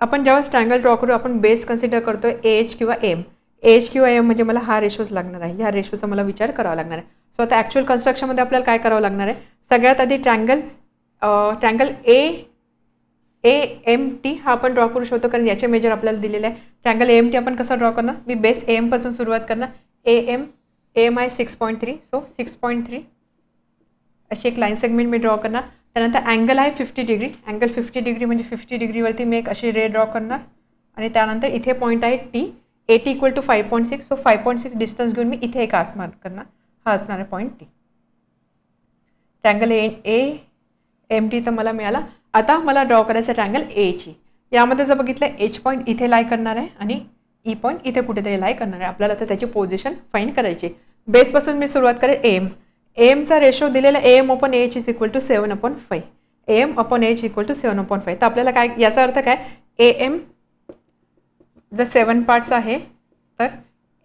आपण ज्यावेळेस triangle draw करू आपण बेस कन्सिडर करतो एच किंवा एम. एच किंवा एम म्हणजे मला हा रेशोच लागणार आहे. ह्या रेशोचा मला विचार करावा लागणार आहे. सो आता ॲक्च्युअल कन्स्ट्रक्शनमध्ये आपल्याला काय करावं लागणार आहे. सगळ्यात आधी ट्रँगल ए AMT हा आपण ड्रॉ करू शकतो, कारण याचे मेजर आपल्याला दिलेले आहे. ट्रायंगल AMT आपण कसं ड्रॉ करणार, मी बेस AM पासून सुरुवात करणार. AM आहे 6.3, सो 6.3 अशी एक लाईन सेगमेंट मी ड्रॉ करणार. त्यानंतर अँगल आहे 50 डिग्री. अँगल 50 डिग्री म्हणजे 50 डिग्रीवरती मी एक अशी रे ड्रॉ करणार. आणि त्यानंतर इथे पॉईंट आहे T. AT equal to 5.6, so 5.6 distance घेऊन मी इथे एक आर्क मार्क करणार. हा असणार आहे पॉईंट T. ट्रायंगल AMT तर मला मिळाला. आता मला ड्रॉ करायचं ट्रायंगल Aची. यामध्ये जर बघितलं H पॉईंट इथे लाय करणार आहे आणि E पॉईंट इथे कुठेतरी लाय करणार आहे. आपल्याला तर त्याची पोझिशन फाईंड करायची. बेसपासून मी सुरुवात करेन. AMचा रेशो दिलेला AM upon AH is equal to 7/5. AM upon AH equal to 7/5. तर आपल्याला काय याचा अर्थ काय, AM जर 7 पार्ट्स आहे तर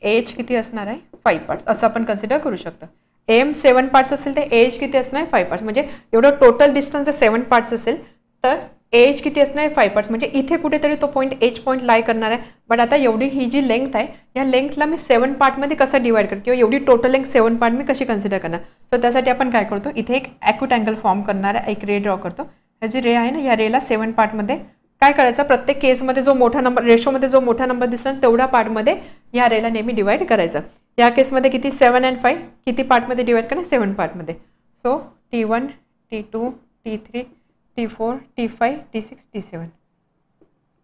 AH किती असणार आहे, 5 पार्ट्स असं आपण कन्सिडर करू शकतो. AM 7 पार्ट्स असेल तर AH किती असणार आहे, 5 पार्ट्स. म्हणजे एवढं टोटल डिस्टन्स जर 7 पार्ट्स असेल तर AH किती असणार आहे, 5 पार्ट्स. म्हणजे इथे कुठेतरी तो पॉईंट H पॉईंट लाय करणार आहे. बट आता एवढी ही जी लेंथ आहे या लेंथला मी 7 पार्टमध्ये कसं डिवाइड करतो, किंवा एवढी टोटल लेंथ 7 पार्ट मी कशी कन्सिडर करणार. तर त्यासाठी आपण काय करतो, इथे एक ॲक्यूट अँगल फॉर्म करणार आहे, एक रे ड्रॉ करतो. ह्याची रे आहे ना, या रेला 7 पार्टमध्ये काय करायचं, प्रत्येक केसमध्ये जो मोठा नंबर रेशोमध्ये जो मोठा नंबर दिसतो तेवढ्या पार्टमध्ये या रेला नेहमी डिवाइड करायचं. या केसमध्ये किती 7 आणि 5 किती पार्टमध्ये डिवाइड करणार, 7 पार्टमध्ये. So T1 T2 T3 T4 T5 T6 T7.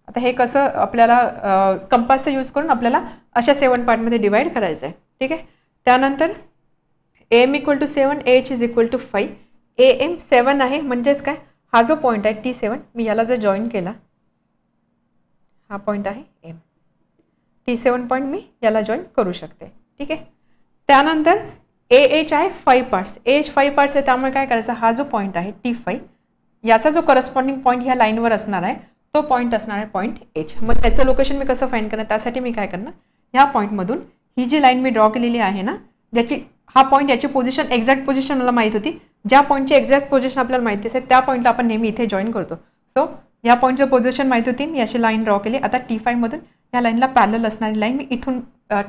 आता हे कसं आपल्याला कंपासचा यूज करून आपल्याला अशा 7 पार्टमध्ये डिवाइड करायचं आहे. ठीक आहे. त्यानंतर AM equal to 7, AH is equal to 5. AM 7 आहे म्हणजेच काय, हा जो पॉईंट आहे T7 मी याला जर जॉईन केला, हा पॉईंट आहे M. T7 पॉईंट मी याला जॉईन करू शकते. ठीक आहे. त्यानंतर AH आहे 5 पार्ट्स. AH 5 पार्ट्स आहे, त्यामुळे काय करायचं, हा जो पॉईंट आहे T5 याचा जो करस्पॉन्डिंग पॉईंट ह्या लाईनवर असणार आहे तो पॉईंट असणार आहे पॉईंट H. मग त्याचं लोकेशन मी कसं फाइंड करणार, त्यासाठी मी काय करणार, ह्या पॉईंटमधून ही जी लाईन मी ड्रॉ केलेली आहे ना, ज्याची हा पॉईंट याची पोझिशन एक्झॅक्ट पोझिशन मला माहीत होती, ज्या पॉईंटची एक्झॅक्ट पोझिशन आपल्याला माहिती असेल त्या पॉईंटला आपण नेहमी इथे जॉईन करतो. सो या पॉईंटचं पोझिशन माहिती होती, मी अशी लाईन ड्रॉ केली. आता T5 मधून या लाईनला पॅरलल असणारी लाईन मी इथून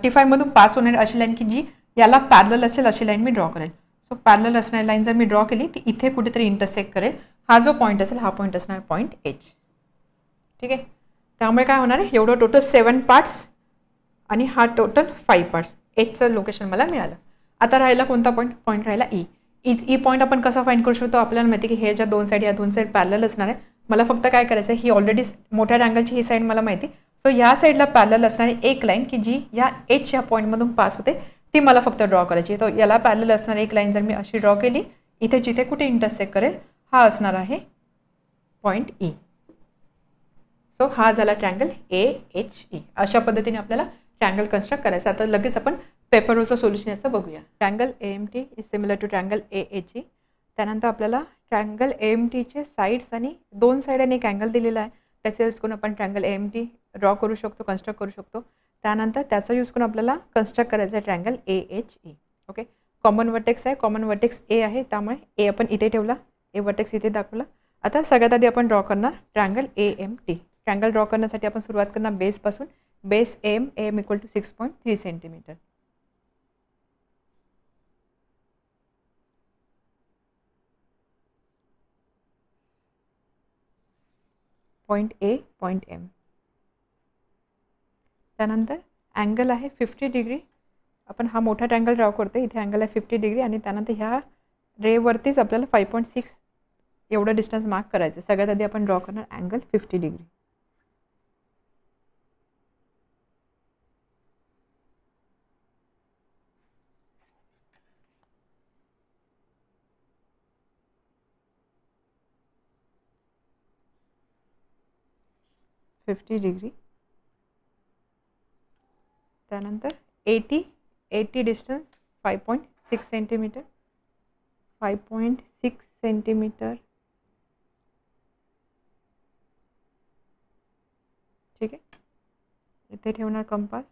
T5 मधून पास होणारी अशी लाईन की जी याला पॅरलल असेल अशी लाईन मी ड्रॉ करेल. सो पॅरलल असणारी लाईन जर मी ड्रॉ केली ती इथे कुठेतरी इंटरसेक्ट करेल. हा जो पॉईंट असेल हा पॉईंट असणार पॉईंट H. ठीक आहे. त्यामुळे काय होणार आहे, एवढं टोटल 7 पार्ट्स आणि हा टोटल 5 पार्ट्स. Hचं लोकेशन मला मिळालं. आता राहिला कोणता पॉईंट राहिला E पॉईंट आपण कसा फाइंड करू शकतो, आपल्याला माहिती की हे ज्या दोन साईड या दोन साईड पॅरलल असणार आहे. मला फक्त काय करायचं आहे, ही ऑलरेडी मोठ्या ट्रायंगलची ही साईड मला माहिती. सो या साईडला पॅरलल असणारी एक लाईन की जी या H या पॉईंटमधून पास होते ती मला फक्त ड्रॉ करायची. तर याला पॅरलल असणारी एक लाईन जर मी अशी ड्रॉ केली, इथे जिथे कुठे इंटरसेक्ट करेल हा असणार आहे पॉईंट E. सो हा झाला ट्रायंगल AHE. अशा पद्धतीने आपल्याला ट्रायंगल कन्स्ट्रक्ट करायचं. आता लगेच आपण पेपरवरचं सोल्युशन याचं बघूया. Triangle AMT is similar to triangle AHE. त्यानंतर आपल्याला ट्रायंगल AMTचे साईड्स आणि दोन साईड आणि एक अँगल दिलेला आहे, त्याचा यूज करून आपण ट्रायंगल AMT ड्रॉ करू शकतो, कन्स्ट्रक्ट करू शकतो. त्यानंतर त्याचा यूज करून आपल्याला कन्स्ट्रक्ट करायचं आहे triangle AHE. Okay. Common vertex आहे, कॉमन वर्टेक्स A आहे, त्यामुळे A आपण इथे ठेवला, A वर्टेक्स इथे दाखवला. आता सगळ्यात आधी आपण ड्रॉ करणार ट्रायंगल AMT. ट्रायंगल ड्रॉ करण्यासाठी आपण सुरुवात करणार बेसपासून. Base AM equal to 6.3 centimetre. Point A, point M. त्यानंतर अँगल आहे 50 डिग्री. आपण हा मोठा ट्रायंगल ड्रॉ करतो, इथे अँगल आहे 50 डिग्री आणि त्यानंतर ह्या रेवरतीच आपल्याला 5.6 एवढं डिस्टन्स मार्क करायचं. सगळ्यात आधी आपण ड्रॉ करणार अँगल 50 डिग्री. त्यानंतर 80 डिस्टन्स 5.6 सेंटीमीटर. 5.6 सेंटीमीटर. ठीक आहे. इथे ठेवणार कंपास.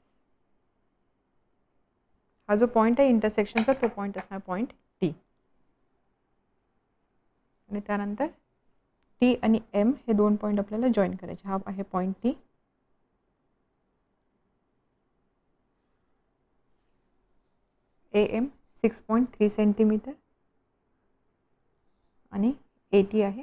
हा जो पॉईंट आहे इंटरसेक्शनचा तो पॉईंट असणार पॉईंट T. आणि त्यानंतर T आणि M हे दोन पॉईंट आपल्याला जॉईन करायचे. हा आहे पॉईंट T. AM 6.3 सेंटीमीटर आणि AT आहे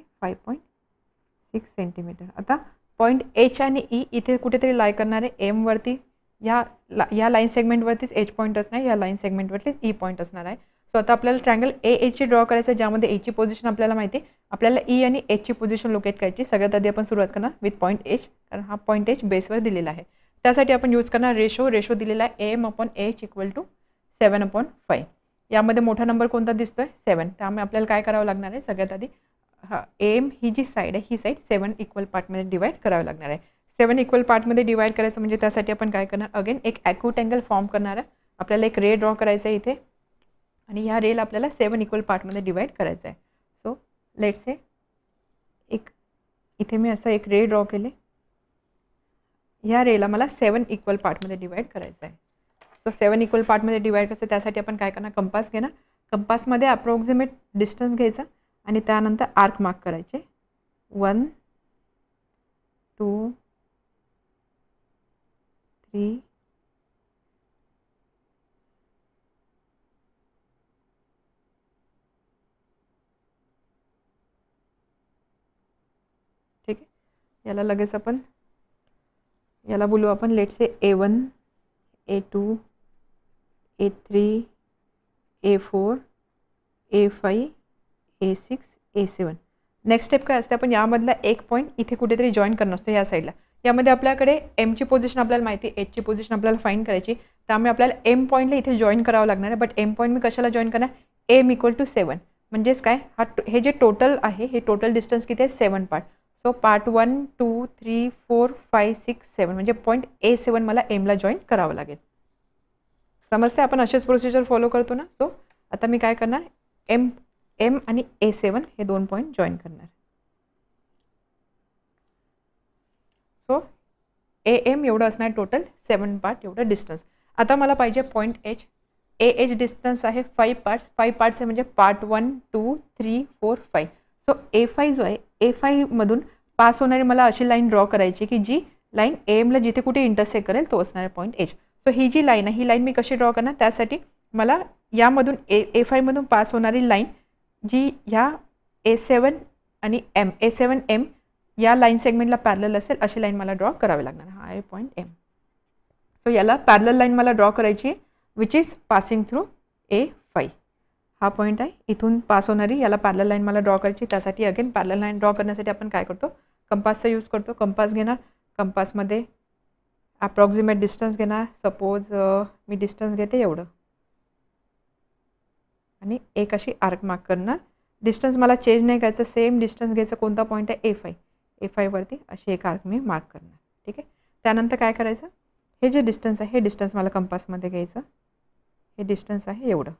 6 सेंटीमीटर. आता पॉईंट एच आणि ई इथे कुठेतरी लाय करणार आहे. एमवरती या लाईन सेगमेंटवरतीच एच पॉईंट असणार आहे, या लाईन सेगमेंटवरतीच ई पॉईंट असणार आहे. सो आता आपल्याला ट्रायंगल ए एचची ड्रॉ करायचं आहे, ज्यामध्ये एची पोझिशन आपल्याला माहिती आहे. आपल्याला ई आणि एचची पोझिशन लोकेट करायची. सगळ्यात आधी आपण सुरुवात करणार विथ पॉईंट एच, कारण हा पॉईंट एच बेसवर दिलेला आहे. त्यासाठी आपण यूज करणार रेशो दिलेला आहे m/h = 7/5. यामध्ये मोठा नंबर कोणता दिसतोय 7. त्यामुळे आपल्याला काय करावं लागणार आहे, सगळ्यात आधी एम ही जी साईड आहे ही साईड 7 इक्वल पार्टमध्ये डिवाइड करावी लागणार आहे. 7 इक्वल पार्टमध्ये डिवाइड करायचं म्हणजे त्यासाठी आपण काय करणार, अगेन एक ॲक्यूट अँगल फॉर्म करणार आहे. आपल्याला एक रे ड्रॉ करायचा आहे इथे, आणि ह्या रेला आपल्याला 7 इक्वल पार्टमध्ये डिवाइड करायचं आहे. सो लेट्स से इथे मी असं एक रे ड्रॉ केले. ह्या रेला मला 7 इक्वल पार्टमध्ये डिवाइड करायचं आहे. सो 7 इक्वल पार्टमध्ये डिवाइड करायचं, त्यासाठी आपण काय करणार, कंपास घेणार. कंपासमध्ये अप्रॉक्सिमेट डिस्टन्स घ्यायचा आणि त्यानंतर आर्क मार्क करायचे. 1 2 3 ठीक आहे. याला लगेच आपण याला बोलू आपण let's say A1 A2 A3 A4 A5 A6 A7. Next step काय असते, आपण यामधला एक पॉईंट इथे कुठेतरी जॉईन करणार असतो या साईडला. यामध्ये आपल्याकडे एमची पोझिशन आपल्याला माहिती आहे, एचची पोझिशन आपल्याला फाईंड करायची. त्यामुळे आपल्याला एम पॉईंटला इथे जॉईन करावं लागणार आहे. बट एम पॉईंट मी कशाला जॉईन करणार, एम = 7. म्हणजेच काय, हे जे टोटल आहे हे टोटल डिस्टन्स किती आहे, 7 पार्ट. सो पार्ट 1 2 3 4 5 6 7 म्हणजे पॉईंट A7 मला एमला जॉईन करावं लागेल. समजते, आपण असेच प्रोसिजर फॉलो करतो ना. सो आता मी काय करणार, एम आणि A7 हे 2 पॉईंट जॉईन करणार. सो AM एवढं असणार टोटल 7 पार्ट एवढं डिस्टन्स. आता मला पाहिजे पॉईंट एच. एच डिस्टन्स आहे 5 पार्ट्स. 5 पार्ट्स आहे म्हणजे पार्ट 1 2 3 4 5. सो A5 जो आहे, A5मधून पास होणारी मला अशी लाईन ड्रॉ करायची की जी लाईन एमला जिथे कुठे इंटरसेक्ट करेल तो असणार आहे पॉईंट एच. सो ही जी लाईन आहे ही लाईन मी कशी ड्रॉ करणार, त्यासाठी मला यामधून A5मधून पास होणारी लाईन जी ह्या A7 आणि A7M या लाईन सेगमेंटला पॅरलल असेल अशी लाईन मला ड्रॉ करावी लागणार. हा आहे पॉईंट एम. सो याला पॅरलल लाईन मला ड्रॉ करायची आहे which is passing through A5. हा पॉईंट आहे, इथून पास होणारी याला पॅरलल लाईन मला ड्रॉ करायची. त्यासाठी अगेन पॅरलल लाईन ड्रॉ करण्यासाठी आपण काय करतो, कंपासचा यूज करतो. कंपास घेणार, कंपासमध्ये अप्रॉक्सिमेट डिस्टन्स घेणार. सपोज मी डिस्टन्स घेते एवढं आणि एक अशी आर्क मार्क करणार. डिस्टन्स मला चेंज नाही करायचं, सेम डिस्टन्स घ्यायचं. कोणता पॉईंट आहे, A5. A5वरती अशी एक आर्क मी मार्क करणार. ठीक आहे. त्यानंतर काय करायचं, हे जे डिस्टन्स आहे हे डिस्टन्स मला कंपासमध्ये घ्यायचं. हे डिस्टन्स आहे एवढं.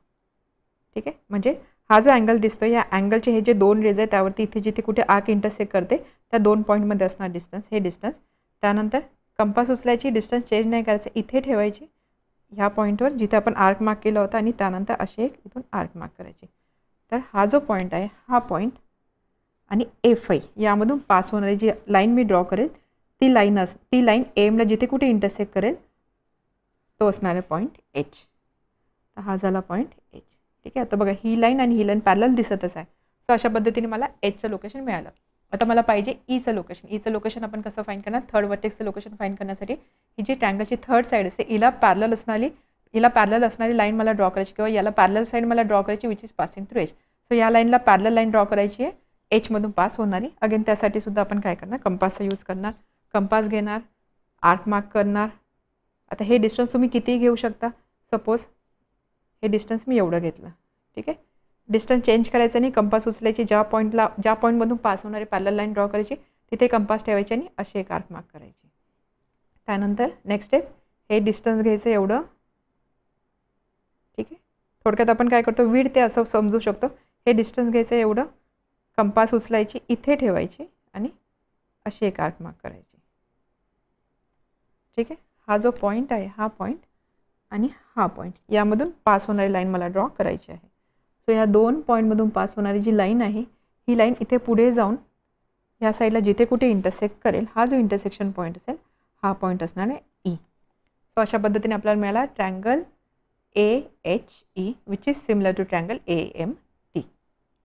ठीक आहे. म्हणजे हा जो अँगल दिसतो या अँगलचे हे जे 2 रेज आहे त्यावरती इथे जिथे कुठे आर्क इंटरसेक्ट करते त्या 2 पॉईंटमध्ये असणार डिस्टन्स, हे डिस्टन्स. त्यानंतर कंपास उचलायची, डिस्टन्स चेंज नाही करायचं, इथे ठेवायची ह्या पॉईंटवर जिथे आपण आर्क मार्क केला होता आणि त्यानंतर असे एक इथून आर्क मार्क करायची. तर हा जो पॉईंट आहे हा पॉईंट आणि A5 यामधून पास होणारी जी लाईन मी ड्रॉ करेल ती लाईन एमला जिथे कुठे इंटरसेक्ट करेल तो असणार आहे पॉईंट एच. तर हा झाला पॉईंट एच. ठीक आहे. आता बघा ही लाईन आणि ही लाईन पॅरलल दिसतच आहे. सो अशा पद्धतीने मला एचचं लोकेशन मिळालं. आता मला पाहिजे ईचं लोकेशन. ईचं लोकेशन आपण कसं फाईंड करणार, थर्ड वर्टेक्सचं लोकेशन फाईंड करण्यासाठी ही जी ट्रँगलची थर्ड साईड असते हिला पॅरलल असणारी लाईन मला ड्रॉ करायची किंवा याला पॅरलल साईड मला ड्रॉ करायची which is passing through H. So या लाईनला पॅरलल लाईन ड्रॉ करायची आहे एचमधून पास होणारी. अगेन त्यासाठी सुद्धा आपण काय करणार, कंपासचा यूज करणार. कंपास घेणार, आर्क मार्क करणार. आता हे डिस्टन्स तुम्ही कितीही घेऊ शकता. सपोज हे डिस्टन्स मी एवढं घेतलं. ठीक आहे. डिस्टन्स चेंज करायचं नाही, कंपास उचलायची, ज्या पॉईंटमधून पास होणारी पॅरलल लाईन ड्रॉ करायची तिथे कंपास ठेवायची आणि अशी एक आर्क मार्क करायची. त्यानंतर नेक्स्ट स्टेप, हे डिस्टन्स घ्यायचं एवढं. ठीक आहे. थोडक्यात आपण काय करतो, विड्थ ते असं समजू शकतो. हे डिस्टन्स घ्यायचं एवढं, कंपास उचलायची, इथे ठेवायची आणि अशी एक आर्क मार्क करायची. ठीक आहे. हा जो पॉईंट आहे हा पॉईंट आणि हा पॉईंट यामधून पास होणारी लाईन मला ड्रॉ करायची आहे. सो या 2 पॉईंटमधून पास होणारी जी लाईन आहे ही लाईन इथे पुढे जाऊन या साईडला जिथे कुठे इंटरसेक्ट करेल हा जो इंटरसेक्शन पॉईंट असेल हा पॉईंट असणार आहे ई. सो अशा पद्धतीने आपल्याला मिळाला triangle AHE which is similar to triangle AM.